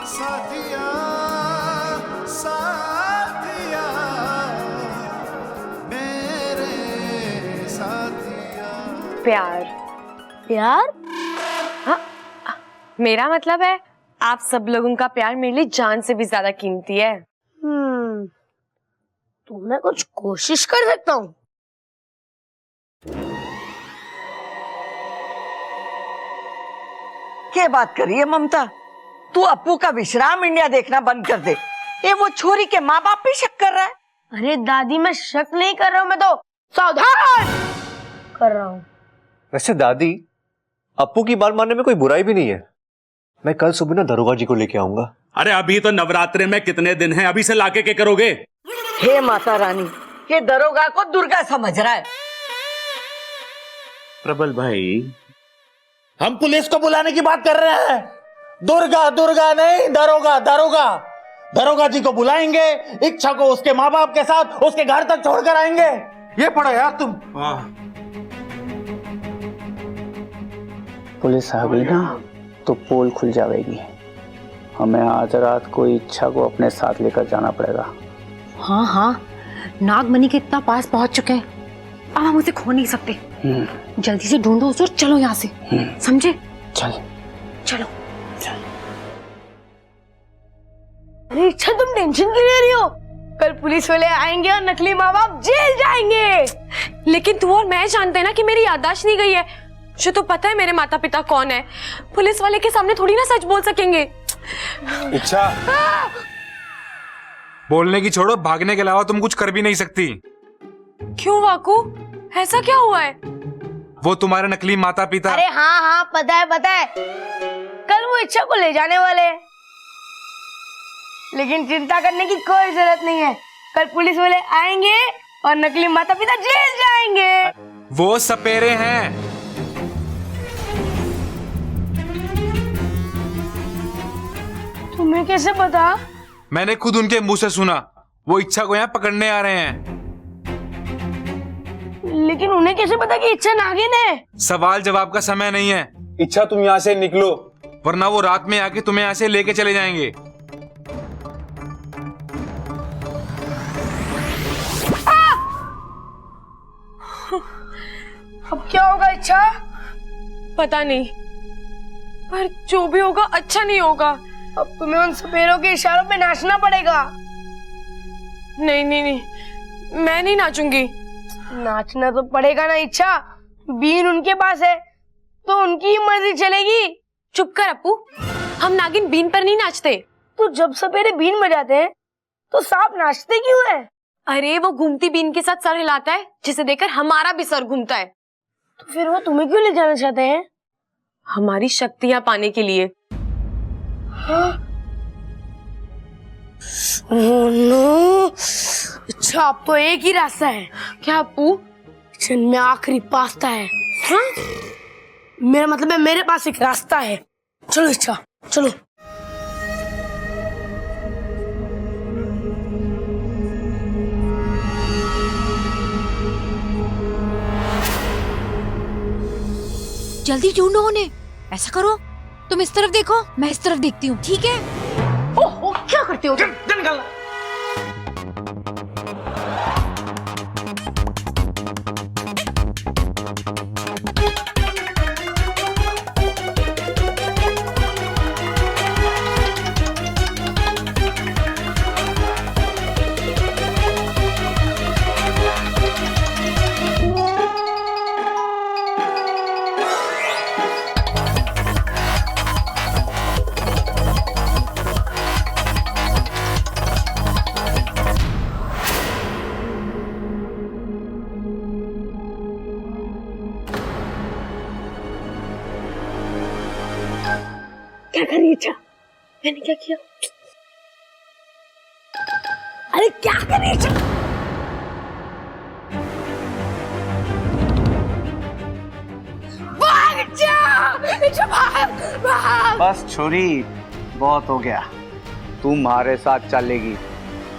Speaker 6: साथिया, साथिया, मेरे साथिया।
Speaker 2: प्यार।
Speaker 1: प्यार?
Speaker 2: हाँ, मेरा मतलब है आप सब लोगों का प्यार मेरे लिए जान से भी ज्यादा कीमती है।
Speaker 1: तो मैं कुछ कोशिश कर सकता हूँ।
Speaker 3: क्या बात कर रही है ममता? तू अप्पू का विश्राम इंडिया देखना बंद कर दे। ये वो छोरी के माँ बाप पे शक कर रहा है।
Speaker 1: अरे दादी, मैं शक नहीं कर रहा हूँ, मैं तो सावधान कर रहा हूँ।
Speaker 10: वैसे दादी, अप्पू की बात मानने में कोई बुराई भी नहीं है। मैं कल सुबह ना दरोगा जी को लेके आऊंगा।
Speaker 11: अरे अभी तो नवरात्रे में कितने दिन हैं, अभी से लाके क्या करोगे?
Speaker 3: हे माता रानी, ये दरोगा को दुर्गा समझ रहा है।
Speaker 6: प्रबल भाई, हम पुलिस को बुलाने की बात कर रहे हैं। दुर्गा दुर्गा नहीं, दरोगा दरोगा। दरोगा जी को बुलाएंगे, इच्छा को उसके माँ बाप के साथ उसके घर तक छोड़कर आएंगे। ये पढ़ो यार तुम।
Speaker 13: पुलिस आ गई ना तो पोल खुल जाएगी। हमें आज रात को इच्छा को अपने साथ लेकर जाना पड़ेगा।
Speaker 5: हाँ हाँ, नागमणि के इतना पास पहुंच चुके हैं, अब हम उसे खो नहीं सकते। जल्दी से ढूंढो उसे और चलो यहाँ से, समझे?
Speaker 13: चल
Speaker 5: चलो।
Speaker 1: अरे इच्छा, तुम टेंशन क्यों ले रही हो? कल पुलिस वाले आएंगे और नकली माँ बाप जेल जाएंगे।
Speaker 2: लेकिन तू और मैं जानते हैं ना कि मेरी याददाश्त नहीं गई है। जो तो पता है मेरे माता पिता कौन है। पुलिस वाले के सामने थोड़ी ना सच बोल सकेंगे।
Speaker 14: इच्छा, बोलने की छोड़ो, भागने के अलावा तुम कुछ कर भी नहीं सकती।
Speaker 2: क्यों वाकू, ऐसा क्या हुआ है?
Speaker 14: वो तुम्हारे नकली माता पिता।
Speaker 1: अरे हाँ हाँ पता है, कल वो इच्छा को ले जाने वाले हैं। लेकिन चिंता करने की कोई जरूरत नहीं है, कल पुलिस वाले आएंगे और नकली माता पिता जेल जाएंगे।
Speaker 14: वो सपेरे हैं।
Speaker 1: तुम्हें कैसे पता?
Speaker 14: मैंने खुद उनके मुंह से सुना। वो इच्छा को यहाँ पकड़ने आ रहे हैं।
Speaker 1: लेकिन उन्हें कैसे पता कि इच्छा नागिन है?
Speaker 14: सवाल जवाब का समय नहीं है। इच्छा, तुम यहाँ से निकलो, वरना वो रात में आके तुम्हें यहाँ से लेके चले जाएंगे।
Speaker 1: अब क्या होगा इच्छा?
Speaker 2: पता नहीं, पर जो भी होगा अच्छा नहीं होगा।
Speaker 1: अब तुम्हें उन सपेरों के इशारों पे नाचना पड़ेगा।
Speaker 2: नहीं नहीं नहीं, मैं नहीं नाचूंगी।
Speaker 1: नाचना तो पड़ेगा ना इच्छा, बीन उनके पास है तो उनकी ही मर्जी चलेगी।
Speaker 2: चुप कर अपू, हम नागिन बीन पर नहीं नाचते।
Speaker 1: तो जब सपेरे बीन बजाते हैं तो सांप नाचते क्यों है?
Speaker 2: अरे वो घूमती बीन के साथ सर हिलाता है, जिसे देखकर हमारा भी सर घूमता है।
Speaker 1: तो फिर वो तुम्हें क्यों ले जाना चाहते हैं?
Speaker 2: हमारी शक्तियां पाने के लिए।
Speaker 1: हाँ? ओह नो, अच्छा अब तो एक ही रास्ता है।
Speaker 2: क्या अपू?
Speaker 1: किचन में आखिरी पास्ता है। हाँ? मेरा मतलब है मेरे पास एक रास्ता है। चलो इच्छा, चलो।
Speaker 5: जल्दी ढूंढो उन्हें। ऐसा करो, तुम इस तरफ देखो, मैं इस तरफ देखती हूँ, ठीक है?
Speaker 1: ओह, क्या करते हो तुम? निकाल। क्या कर रही इच्छा? मैंने क्या किया? अरे क्या कर रही इच्छा? भाग इच्छा! इच्छा भाग! भाग!
Speaker 13: बस छोरी, बहुत हो गया। तू हमारे साथ चलेगी,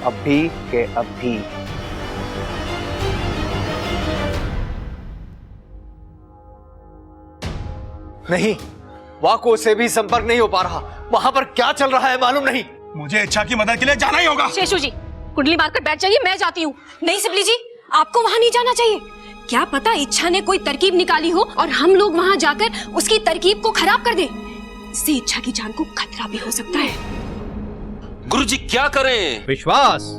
Speaker 13: अभी के अभी।
Speaker 10: नहीं, वाको से भी संपर्क नहीं हो पा रहा। वहां पर क्या चल रहा है मालूम नहीं।
Speaker 4: मुझे इच्छा की मदद के लिए जाना ही होगा।
Speaker 5: शेषू जी, कुंडली मारकर बैठ जाइए, मैं जाती हूँ। नहीं सिपली जी, आपको वहाँ नहीं जाना चाहिए। क्या पता इच्छा ने कोई तरकीब निकाली हो और हम लोग वहाँ जाकर उसकी तरकीब को खराब कर दें। इससे इच्छा की जान को खतरा भी हो सकता है।
Speaker 12: गुरुजी क्या करें?
Speaker 15: विश्वास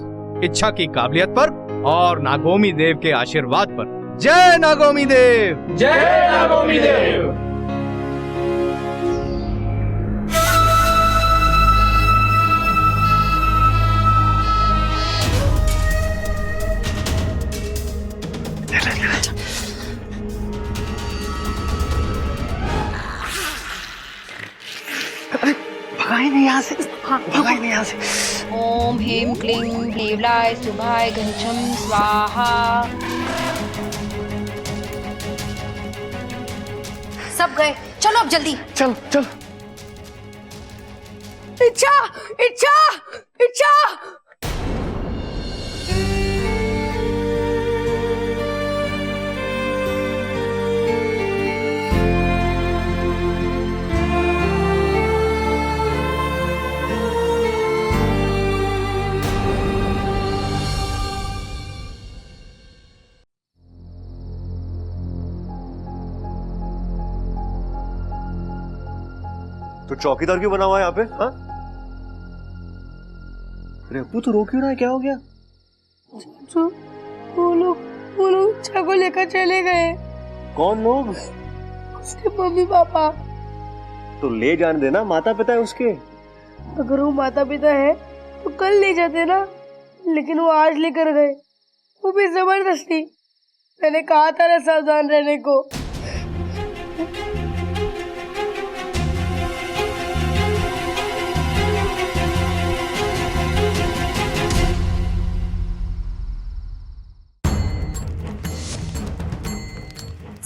Speaker 15: इच्छा की काबिलियत पर और नागोमी देव के आशीर्वाद पर। जय नागोमी देव!
Speaker 14: जय नागोमी देव!
Speaker 3: भगाई नहीं यहाँ से, भगाई नहीं यहाँ से।
Speaker 5: ओम ह्रीं क्लीं ह्रीवलाय शुभाय घनश्याम स्वाहा। सब गए, चलो अब जल्दी।
Speaker 3: चल चल।
Speaker 1: इच्छा! इच्छा! इच्छा!
Speaker 10: तो चौकीदार क्यों बना हुआ है यहाँ पे? हाँ? अरे अप्पू, तो रो क्यों रहा है? क्या हो गया?
Speaker 1: चाचू, वो लोग इच्छा को लेकर चले गए।
Speaker 10: कौन लोग?
Speaker 1: उसके मम्मी पापा।
Speaker 10: तो ले जाने देना, माता पिता है उसके।
Speaker 1: अगर वो माता पिता है तो कल ले जाते ना, लेकिन वो आज लेकर गए, वो भी जबरदस्ती। मैंने कहा था ना सावधान रहने को।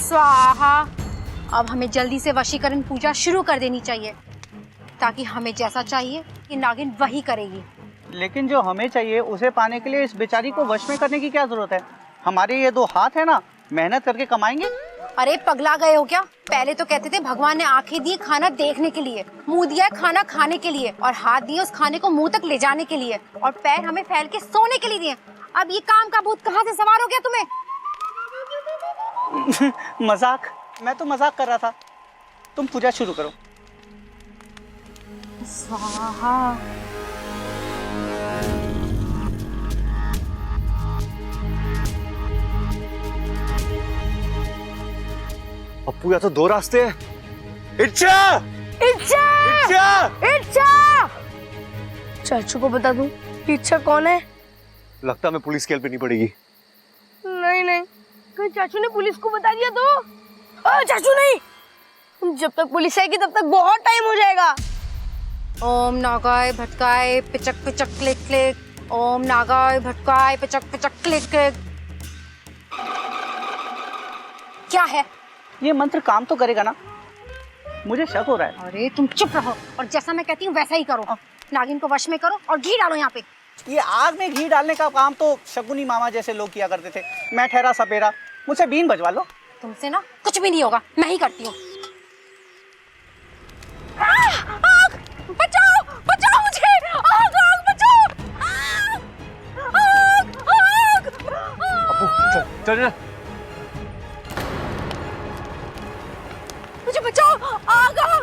Speaker 5: स्वाहा। अब हमें जल्दी से वशीकरण पूजा शुरू कर देनी चाहिए, ताकि हमें जैसा चाहिए ये नागिन वही करेगी।
Speaker 13: लेकिन जो हमें चाहिए उसे पाने के लिए इस बेचारी को वश में करने की क्या जरूरत है? हमारे ये 2 हाथ है ना, मेहनत करके कमाएंगे।
Speaker 5: अरे पगला गए हो क्या? पहले तो कहते थे भगवान ने आंखें दी खाना देखने के लिए, मुंह दिया है खाना खाने के लिए, और हाथ दिए उस खाने को मुंह तक ले जाने के लिए, और पैर हमें फैल के सोने के लिए दिए। अब ये काम का भूत कहाँ से सवार हो गया तुम्हें?
Speaker 13: मजाक, मैं तो मजाक कर रहा था। तुम पूजा शुरू करो।
Speaker 5: स्वाहा।
Speaker 10: अप्पू, या तो 2 रास्ते हैं। इच्छा!
Speaker 1: इच्छा!
Speaker 10: इच्छा!
Speaker 1: इच्छा! चाचू को बता दूं इच्छा कौन है?
Speaker 10: लगता है मैं पुलिस की हेल्प नहीं पड़ेगी।
Speaker 1: नहीं, कहीं चाचू ने पुलिस को बता दिया तो? चाचू नहीं, जब तक पुलिस आएगी तब तक बहुत टाइम हो जाएगा।
Speaker 5: ओम नागाय भटकाय पिचक पिचक क्लिक क्लिक। ओम नागाय भटकाय पिचक पिचक क्लिक क्लिक। क्या है
Speaker 13: ये मंत्र? काम तो करेगा ना? मुझे शक हो रहा है।
Speaker 5: अरे तुम चुप रहो और जैसा मैं कहती हूँ वैसा ही करो। नागिन को वश में करो और घी डालो यहाँ पे।
Speaker 13: ये आग में घी डालने का काम तो शकुनी मामा जैसे लोग किया करते थे। मैं ठहरा सपेरा, मुझसे बीन बजवा लो।
Speaker 5: तुमसे ना कुछ भी नहीं होगा, मैं ही करती हूँ। बचाओ बचाओ मुझे, आग आग बचाओ, आग आग।
Speaker 10: अप्पू चल ना।
Speaker 5: मुझे बचाओ, आग आग।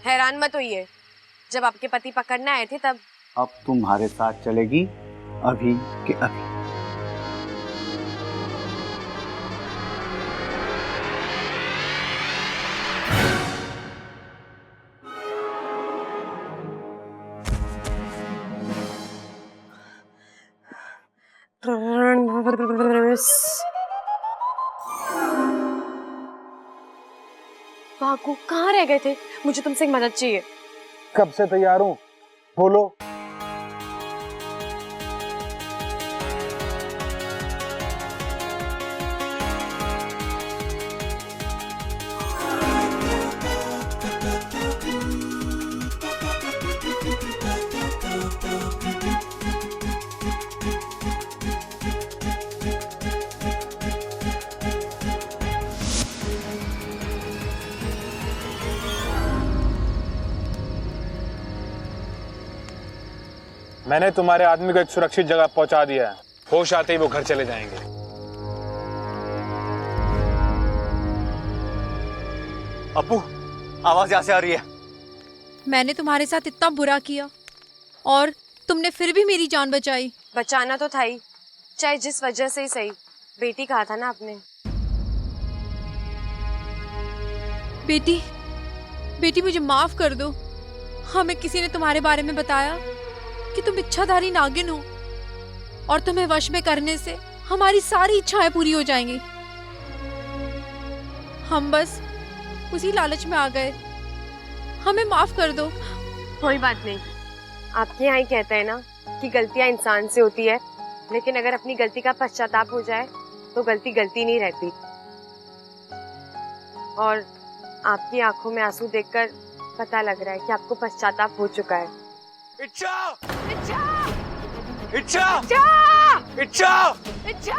Speaker 2: हैरान मत होइए, जब आपके पति पकड़ने आए थे तब।
Speaker 13: अब तुम्हारे साथ चलेगी अभी के अभी।
Speaker 2: भागो, कहाँ रह गए थे? मुझे तुमसे एक मदद चाहिए।
Speaker 14: कब से तैयार हूँ, बोलो। मैंने तुम्हारे आदमी को एक सुरक्षित जगह पहुंचा दिया है। होश आते ही वो घर चले जाएंगे।
Speaker 10: अप्पू, आवाज यहाँ से आ रही है।
Speaker 8: मैंने तुम्हारे साथ इतना बुरा किया और तुमने फिर भी मेरी जान बचाई।
Speaker 2: बचाना तो था ही, चाहे जिस वजह से ही सही। बेटी कहा था ना आपने।
Speaker 8: बेटी, बेटी मुझे माफ कर दो। हमें किसी ने तुम्हारे बारे में बताया कि तुम इच्छाधारी नागिन हो और तुम्हें वश में करने से हमारी सारी इच्छाएं पूरी हो जाएंगी। हम बस उसी लालच में आ गए, हमें माफ कर दो।
Speaker 2: कोई बात नहीं, आपके यहाँ ही कहते हैं ना कि गलतियां इंसान से होती है, लेकिन अगर अपनी गलती का पश्चाताप हो जाए तो गलती गलती नहीं रहती। और आपकी आंखों में आंसू देखकर पता लग रहा है कि आपको पश्चाताप हो चुका है।
Speaker 10: इच्छा!
Speaker 5: इच्छा!
Speaker 10: इच्छा!
Speaker 5: इच्छा!
Speaker 10: इच्छा!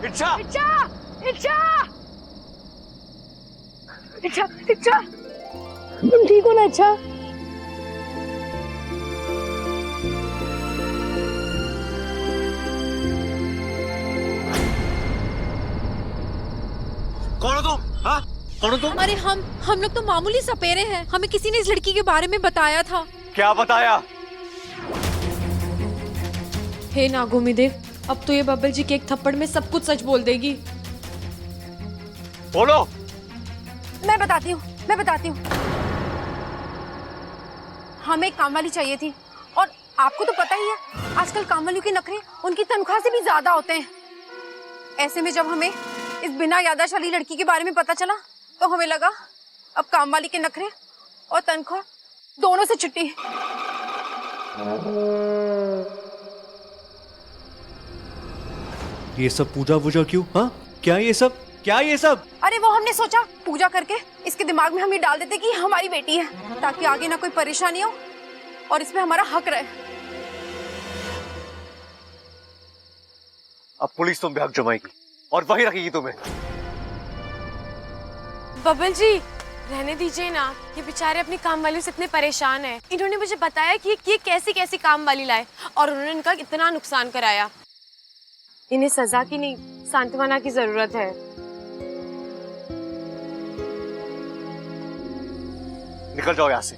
Speaker 5: इच्छा!
Speaker 12: इच्छा
Speaker 1: इच्छा इच्छा इच्छा इच्छा तुम ठीक हो ना इच्छा?
Speaker 12: कौन हो तुम? हाँ, कौन हो तुम?
Speaker 8: अरे हम लोग तो मामूली सपेरे हैं। हमें किसी ने इस लड़की के बारे में बताया था।
Speaker 12: क्या बताया?
Speaker 8: हे नागोमी देव, अब तो ये बब्बल जी के एक थप्पड़ में सब कुछ सच बोल देगी।
Speaker 12: बोलो।
Speaker 5: मैं बताती हूँ। हमें एक काम वाली चाहिए थी, और आपको तो पता ही है आजकल काम वालियों के नखरे उनकी तनख्वाह से भी ज्यादा होते हैं। ऐसे में जब हमें इस बिना याददाश्त वाली लड़की के बारे में पता चला तो हमें लगा अब काम वाली के नखरे और तनख्वाह दोनों से छुट्टी।
Speaker 10: ये सब पूजा वूजा क्यों? हाँ, क्या ये सब?
Speaker 5: अरे वो हमने सोचा पूजा करके इसके दिमाग में हम ये डाल देते कि हमारी बेटी है, ताकि आगे ना कोई परेशानी हो और इसमें हमारा हक रहे।
Speaker 10: अब पुलिस तुम पे हक जमाएगी और वही रखेगी तुम्हें।
Speaker 2: बबल जी रहने दीजिए ना, ये बेचारे अपनी काम वाली से इतने परेशान हैं। इन्होंने मुझे बताया कि ये कैसी कैसी काम वाली लाए और उन्होंने इनका इतना नुकसान कराया। इन्हें सजा की नहीं, सांत्वना की जरूरत है।
Speaker 10: निकल जाओ यहाँ से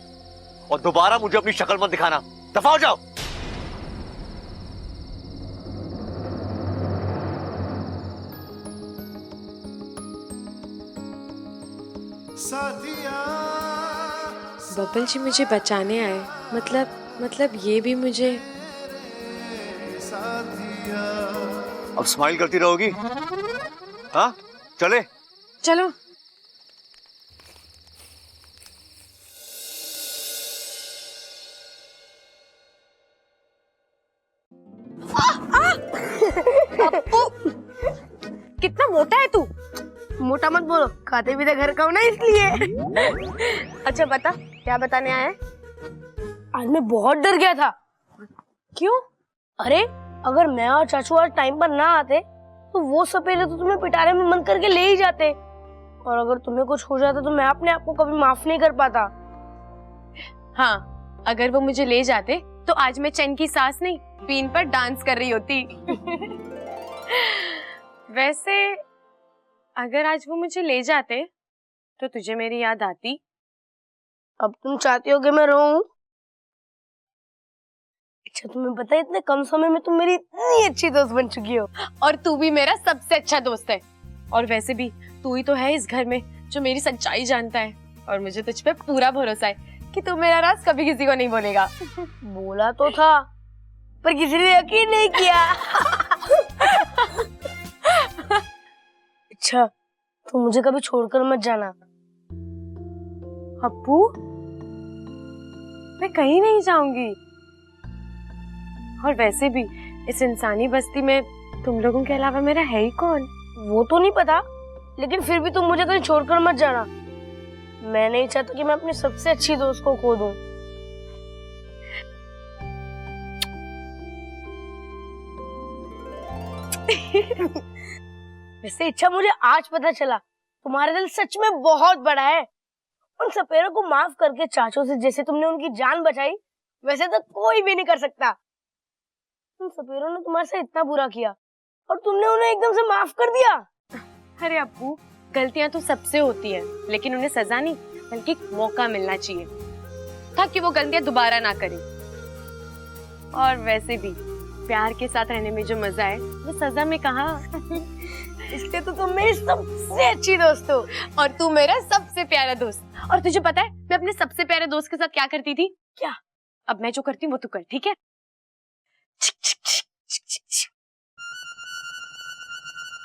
Speaker 10: और दोबारा मुझे अपनी शक्ल मत दिखाना। दफा हो जाओ।
Speaker 2: बबल जी मुझे बचाने आए, मतलब ये भी मुझे।
Speaker 10: अब स्माइल करती रहोगी? हाँ, चले।
Speaker 2: चलो।
Speaker 1: कितना मोटा है तू? मोटा मत बोलो, खाते भी तो घर का हो ना इसलिए। अच्छा बता, क्या बताने आया है? आज मैं बहुत डर गया था। क्यों? अरे अगर मैं और चाचू आज टाइम पर ना आते तो वो सपेरे तो तुम्हें पिटारे में बंद करके ले ही जाते, और अगर तुम्हें कुछ हो जाता तो मैं अपने आप को कभी माफ नहीं कर पाता।
Speaker 2: हाँ, अगर वो मुझे ले जाते तो आज मैं चैन की सांस नहीं बीन पर डांस कर रही होती। वैसे अगर आज वो मुझे ले जाते तो तुझे मेरी याद आती?
Speaker 1: अब तुम चाहती हो कि मैं रोऊं? अच्छा तुम्हें पता है इतने कम समय में तुम मेरी इतनी अच्छी दोस्त बन चुकी हो।
Speaker 2: और तू भी मेरा सबसे अच्छा दोस्त है। और वैसे भी तू ही तो है इस घर में जो मेरी सच्चाई जानता है, और मुझे तुझ पे पूरा भरोसा है कि तू मेरा राज कभी किसी को नहीं बोलेगा।
Speaker 1: बोला तो था पर किसी ने यकीन नहीं किया। अच्छा तो मुझे कभी छोड़कर मत जाना।
Speaker 2: अप्पू, मैं कहीं नहीं जाऊंगी। और वैसे भी इस इंसानी बस्ती में तुम लोगों के अलावा मेरा है ही कौन?
Speaker 1: वो तो नहीं पता, लेकिन फिर भी तुम मुझे कहीं छोड़कर मत जाना। मैं नहीं चाहता कि मैं अपनी सबसे अच्छी दोस्त को खो दूं। वैसे इच्छा मुझे आज पता चला तुम्हारा दिल सच में बहुत बड़ा है। उन सपेरों को माफ करके चाचों से जैसे तुमने उनकी जान बचाई वैसे तो कोई भी नहीं कर सकता। उन सपेरों ने तुम्हारे साथ इतना बुरा किया और तुमने उन्हें एकदम से माफ कर दिया।
Speaker 2: अरे अप्पू, गलतियां तो सबसे होती है, लेकिन उन्हें सजा नहीं बल्कि एक मौका मिलना चाहिए ताकि वो गलतियां दोबारा ना करें। और वैसे भी प्यार के साथ रहने में जो मजा है वो सजा में कहाँ।
Speaker 1: इसलिए तो तुम मेरी सबसे अच्छी दोस्त हो
Speaker 2: और तू मेरा सबसे प्यारा दोस्त। और तुझे पता है मैं अपने सबसे प्यारे दोस्त के साथ क्या करती थी?
Speaker 1: क्या?
Speaker 2: अब मैं जो करती हूँ वो तू कर, ठीक है?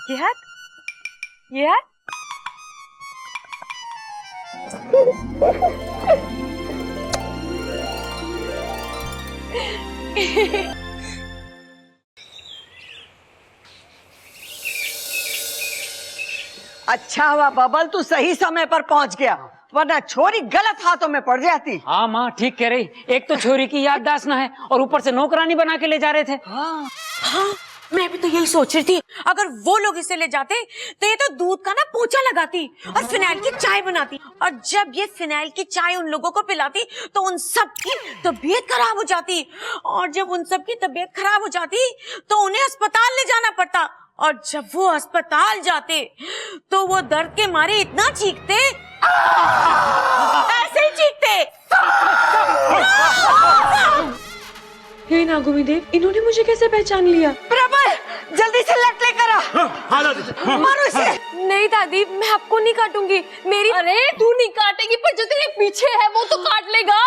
Speaker 2: ये हाथ, ये हाथ।
Speaker 3: अच्छा हुआ बबल तू सही समय पर पहुंच गया, वरना छोरी गलत हाथों में पड़ जाती।
Speaker 9: हाँ माँ ठीक कह रही। एक तो छोरी की याददाश्त ना है और ऊपर से नौकरानी बना के ले जा रहे थे।
Speaker 7: हाँ, मैं भी तो यही सोच रही थी, अगर वो लोग इसे ले जाते तो ये तो दूध का ना पोछा लगाती और फिनाइल की चाय बनाती, और जब ये फिनाइल की चाय उन लोगों को पिलाती तो उन सब की तबीयत खराब हो जाती, और जब उन सब की तबीयत खराब हो जाती तो उन्हें अस्पताल ले जाना पड़ता, और जब वो अस्पताल जाते तो वो दर्द के मारे इतना चीखते, ऐसे ही चीखते।
Speaker 2: हे नागोमी देव, इन्होंने मुझे कैसे पहचान लिया?
Speaker 3: प्रबल जल्दी से लट लेकर आ। मारो इसे।
Speaker 2: नहीं दादी, मैं आपको नहीं काटूंगी। मेरी
Speaker 8: अरे तू नहीं काटेगी, पर जो तेरे पीछे है वो तो काट लेगा।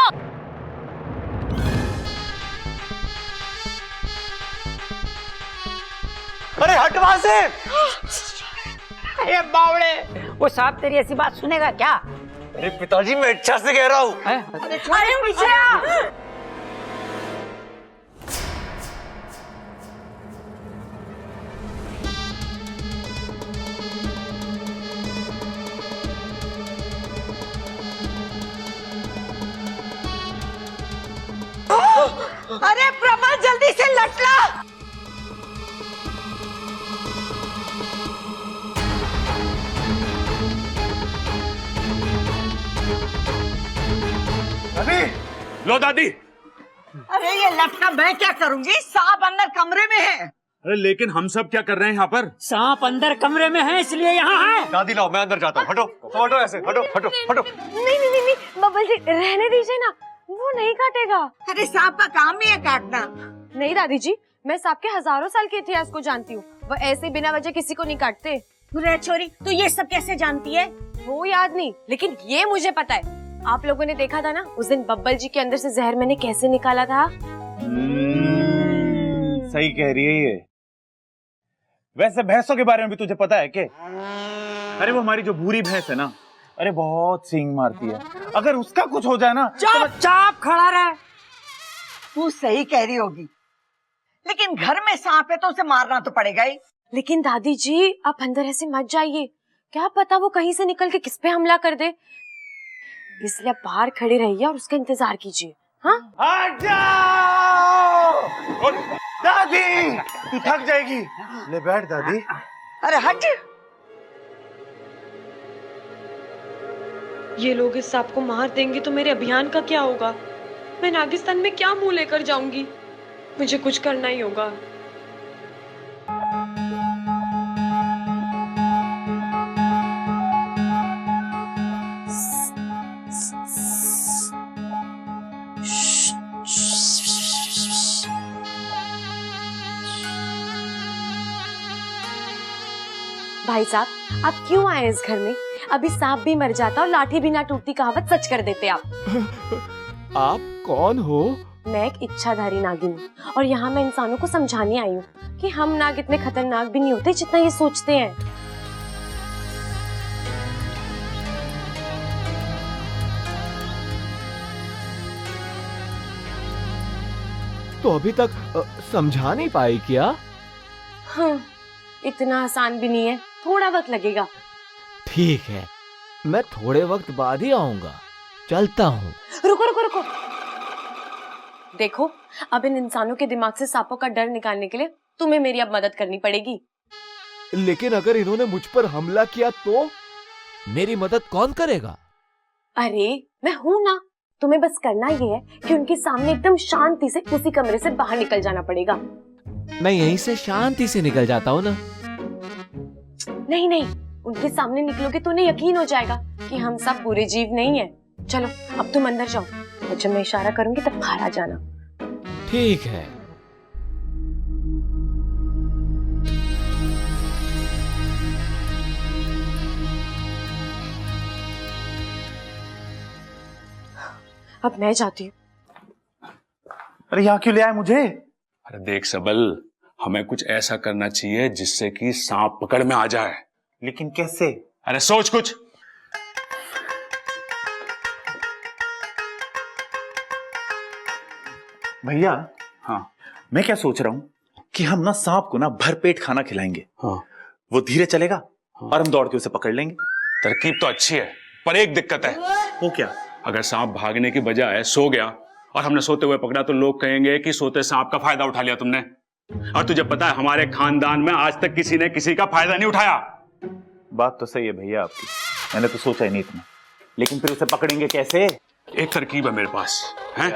Speaker 9: अरे हट वहां से। अरे बावड़े, वो सांप तेरी ऐसी बात सुनेगा क्या?
Speaker 10: अरे पिताजी मैं इच्छा से कह रहा हूँ।
Speaker 3: अरे पीछे आ। अरे प्रबल जल्दी से लट ला।
Speaker 11: लो दादी।
Speaker 3: अरे ये लटका मैं क्या करूंगी, सांप अंदर कमरे में है।
Speaker 11: अरे लेकिन हम सब क्या कर रहे हैं यहाँ पर?
Speaker 9: सांप अंदर कमरे में है इसलिए यहाँ है।
Speaker 10: दादी लाओ, मैं अंदर जाता हूँ। हटो तुम, हटो ऐसे, हटो हटो हटो।
Speaker 2: नहीं नहीं नहीं, बब्बल जी रहने दीजिए ना, वो नहीं काटेगा।
Speaker 3: अरे सांप का काम ही है काटना।
Speaker 2: नहीं दादी जी, मैं सांप के हजारों साल के इतिहास को जानती हूँ, वो ऐसे बिना वजह किसी को नहीं काटते।
Speaker 7: रे छोरी, तू ये सब कैसे जानती है?
Speaker 2: वो याद नहीं, लेकिन ये मुझे पता है। आप लोगों ने देखा था ना उस दिन बब्बल जी के अंदर से जहर मैंने कैसे निकाला था।
Speaker 6: सही कह रही है ये। वैसे भैंसों के बारे में भी तुझे पता है क्या? अरे वो हमारी जो भूरी भैंस है ना, अरे बहुत सींग मारती है, अगर उसका कुछ हो जाए ना।
Speaker 3: चाप खड़ा रहे। तू सही कह रही होगी, लेकिन घर में सांप है तो उसे मारना तो पड़ेगा ही।
Speaker 2: लेकिन दादी जी आप अंदर ऐसे मत जाइए, क्या पता वो कहीं से निकल के किस पे हमला कर दे, इसलिए आप बाहर खड़े रहिए और उसका इंतजार कीजिए। हाँ
Speaker 6: हट जाओ दादी, तू थक जाएगी। ले बैठ दादी।
Speaker 3: अरे हट।
Speaker 2: ये लोग इस सांप को मार देंगे तो मेरे अभियान का क्या होगा? मैं नागिस्तान में क्या मुंह लेकर जाऊंगी? मुझे कुछ करना ही होगा। भाई साहब, आप क्यों आए इस घर में? अभी सांप भी मर जाता और लाठी भी ना टूटती कहावत सच कर देते आप।
Speaker 16: आप कौन हो?
Speaker 2: मैं एक इच्छाधारी नागिन हूँ और यहाँ मैं इंसानों को समझाने आई हूँ कि हम नाग इतने खतरनाक भी नहीं होते जितना ये सोचते हैं।
Speaker 16: तो अभी तक समझा नहीं पाई क्या?
Speaker 2: हाँ, इतना आसान भी नहीं है, थोड़ा वक्त लगेगा।
Speaker 16: ठीक है, मैं थोड़े वक्त बाद ही आऊंगा, चलता हूँ।
Speaker 2: रुको रुको रुको, देखो अब इन इंसानों के दिमाग से सांपों का डर निकालने के लिए तुम्हें मेरी अब मदद करनी पड़ेगी।
Speaker 16: लेकिन अगर इन्होंने मुझ पर हमला किया तो मेरी मदद कौन करेगा?
Speaker 2: अरे मैं हूँ ना, तुम्हें बस करना ये है कि उनके सामने एकदम शांति से उसी कमरे से बाहर निकल जाना पड़ेगा।
Speaker 16: मैं यहीं से शांति से निकल जाता हूँ ना।
Speaker 2: नहीं नहीं, उनके सामने निकलोगे तो उन्हें यकीन हो जाएगा कि हम सब बुरे जीव नहीं है। चलो अब तुम अंदर जाओ और जब मैं इशारा करूंगी तब बाहर आ जाना।
Speaker 16: ठीक है।
Speaker 2: अब मैं जाती हूँ।
Speaker 6: अरे यहाँ क्यों ले आए मुझे?
Speaker 11: अरे देख सबल, हमें कुछ ऐसा करना चाहिए जिससे कि सांप पकड़ में आ जाए।
Speaker 6: लेकिन कैसे?
Speaker 11: अरे सोच कुछ।
Speaker 6: भैया,
Speaker 11: हाँ
Speaker 6: मैं क्या सोच रहा हूँ कि हम ना सांप को ना भरपेट खाना खिलाएंगे।
Speaker 11: हाँ,
Speaker 6: वो धीरे चलेगा और हम दौड़ के उसे पकड़ लेंगे।
Speaker 11: तरकीब तो अच्छी है, पर एक दिक्कत है।
Speaker 6: वो क्या?
Speaker 11: अगर सांप भागने की बजाय सो गया और हमने सोते हुए पकड़ा तो लोग कहेंगे कि सोते सांप का फायदा उठा लिया तुमने। और तुझे पता है हमारे खानदान में आज तक किसी ने किसी का फायदा नहीं उठाया।
Speaker 6: बात तो सही है भैया आपकी, मैंने तो सोचा ही नहीं इतना, लेकिन फिर उसे पकड़ेंगे कैसे?
Speaker 11: एक तरकीब है मेरे पास है?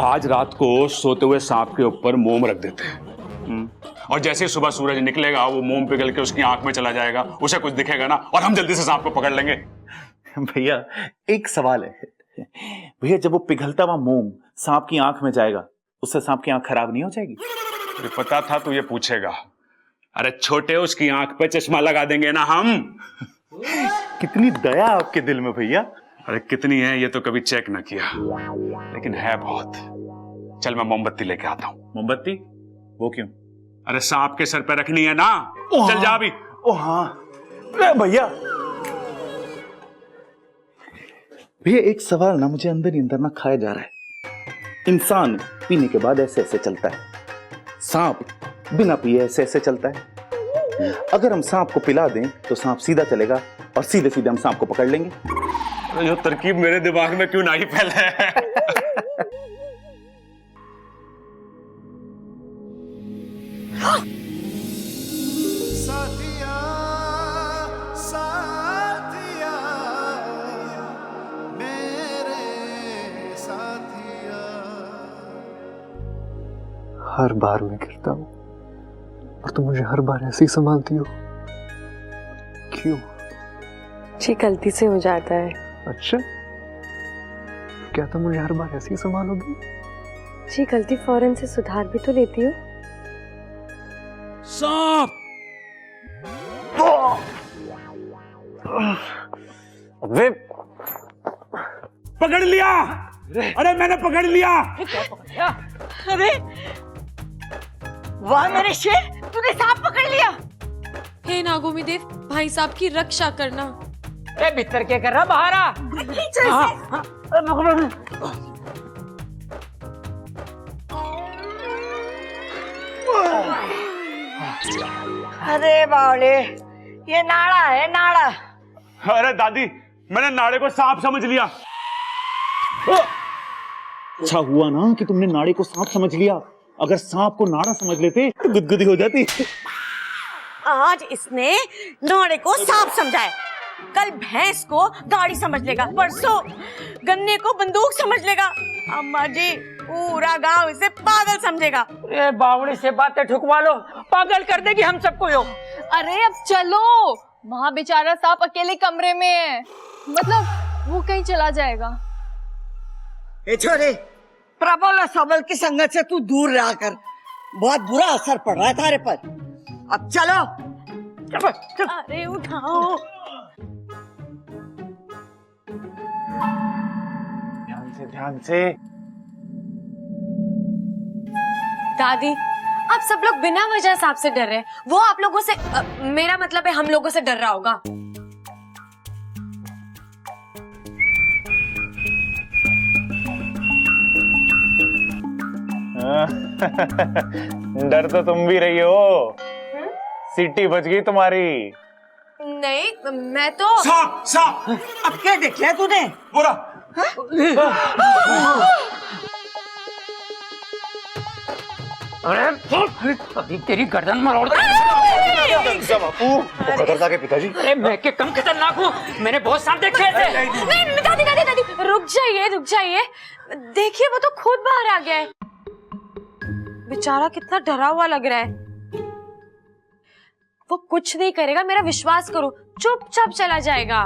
Speaker 11: आज रात को सोते हुए सांप के ऊपर मोम रख देते हैं और जैसे ही सुबह सूरज निकलेगा वो मोम पिघल के उसकी आंख में चला जाएगा, उसे कुछ दिखेगा ना और हम जल्दी से सांप को पकड़ लेंगे।
Speaker 6: भैया एक सवाल है भैया, जब वो पिघलता हुआ मोम सांप की आंख में जाएगा उससे सांप की आंख खराब नहीं हो जाएगी?
Speaker 11: मुझे पता था तू ये पूछेगा। अरे छोटे उसकी आंख पे चश्मा लगा देंगे ना हम।
Speaker 6: कितनी दया आपके दिल में भैया।
Speaker 11: अरे कितनी है ये तो कभी चेक ना किया, लेकिन है बहुत। चल मैं मोमबत्ती लेके आता हूँ।
Speaker 6: मोमबत्ती? वो क्यों?
Speaker 11: अरे सांप के सर पे रखनी है ना। चल जा अभी।
Speaker 6: ओ हाँ भैया। भैया एक सवाल ना मुझे अंदर ही अंदर ना खाया जा रहा है। इंसान पीने के बाद ऐसे ऐसे चलता है, सांप बिना पिए ऐसे ऐसे चलता है। अगर हम सांप को पिला दें तो सांप सीधा चलेगा और सीधे सीधे हम सांप को पकड़ लेंगे।
Speaker 11: जो तरकीब मेरे दिमाग में क्यों नहीं फैले है।
Speaker 17: साथिया साथिया मेरे साथिया।
Speaker 10: हर बार मैं गिरता हूँ और तुम मुझे हर बार ऐसे ही संभालती हो, क्यों?
Speaker 2: जी गलती से हो जाता है।
Speaker 10: अच्छा, क्या तुम मुझे हर बार ऐसे ही संभालोगी?
Speaker 2: जी गलती फौरन से सुधार भी तो लेती हूँ।
Speaker 11: सांप!
Speaker 9: अबे
Speaker 11: पकड़ लिया। अरे मैंने पकड़ लिया।
Speaker 3: अरे वाह मेरे शेर, तूने सांप पकड़ लिया।
Speaker 8: हे नागोमी देव, भाई साहब की रक्षा करना।
Speaker 9: ए भीतर क्या कर रहा, बाहर आ।
Speaker 3: अरे बावले, ये नाड़ा है नाड़ा।
Speaker 11: अरे दादी, मैंने नाड़े को सांप समझ लिया।
Speaker 6: अच्छा हुआ ना कि तुमने नाड़े को सांप समझ लिया, अगर सांप को नाड़ा समझ लेते तो गुदगुदी हो जाती।
Speaker 7: आज इसने नाड़े को सांप समझा है, कल भैंस को गाड़ी समझ लेगा, परसों गन्ने को बंदूक समझ लेगा, अम्मा जी पूरा गांव इसे पागल समझेगा।
Speaker 9: अरे बावड़ी से बातें ठुकवा लो, पागल कर देगी हम सबको यो।
Speaker 8: अरे अब चलो, वहाँ बेचारा सांप अकेले कमरे में है, मतलब वो कहीं चला जाएगा।
Speaker 3: ए छोरे, प्रबल और सबल की संगत से तू दूर रहा कर, बहुत बुरा असर पड़ रहा है तारे पर। अब चलो।
Speaker 7: अरे उठाओ।
Speaker 6: ध्यान से।
Speaker 2: दादी, आप सब लोग बिना वजह सांप से डर रहे हैं। वो आप लोगों से मेरा मतलब है हम लोगों से डर रहा होगा।
Speaker 6: डर तो तुम भी रही हो, सीटी बज गई तुम्हारी।
Speaker 2: नहीं, मैं तो
Speaker 11: सांप सांप।
Speaker 3: अब क्या देख लिया तूने?
Speaker 11: बोला
Speaker 9: अरे अभी तेरी गर्दन मरोड़ दूं।
Speaker 6: खतरनाक है पिताजी।
Speaker 9: अरे मैं के कम खतरनाक हूँ, मैंने बहुत सांप देखे थे।
Speaker 2: नहीं, दादी दादी दादी, रुक जाइए। देखिए वो तो खुद बाहर आ गया है। बेचारा कितना डरा हुआ लग रहा है। वो कुछ नहीं करेगा, मेरा विश्वास करो, चुपचाप चला जाएगा।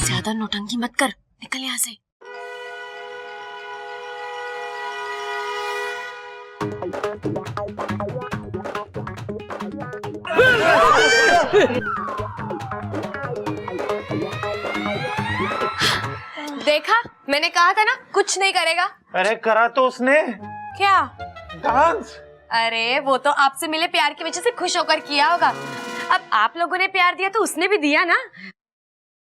Speaker 2: ज्यादा नौटंकी मत कर, निकल यहाँ से। देखा, मैंने कहा था ना कुछ नहीं करेगा।
Speaker 6: अरे करा तो उसने।
Speaker 2: क्या?
Speaker 6: डांस।
Speaker 2: अरे वो तो आपसे मिले प्यार की वजह से खुश होकर किया होगा। अब आप लोगों ने प्यार दिया तो उसने भी दिया ना।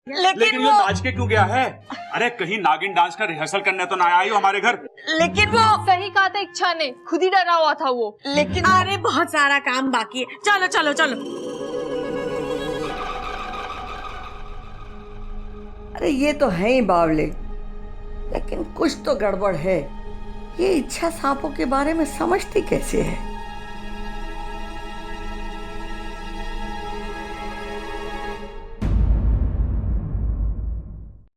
Speaker 11: लेकिन वो नाच के क्यों गया है? अरे कहीं नागिन डांस का रिहर्सल करने तो ना आई हो हमारे घर।
Speaker 7: लेकिन वो
Speaker 8: सही कहा था इच्छा ने, खुद ही डरा हुआ था वो।
Speaker 7: लेकिन अरे बहुत सारा काम बाकी है, चलो चलो चलो।
Speaker 3: अरे ये तो है ही बावले, लेकिन कुछ तो गड़बड़ है। ये इच्छा सांपों के बारे में समझती कैसे है?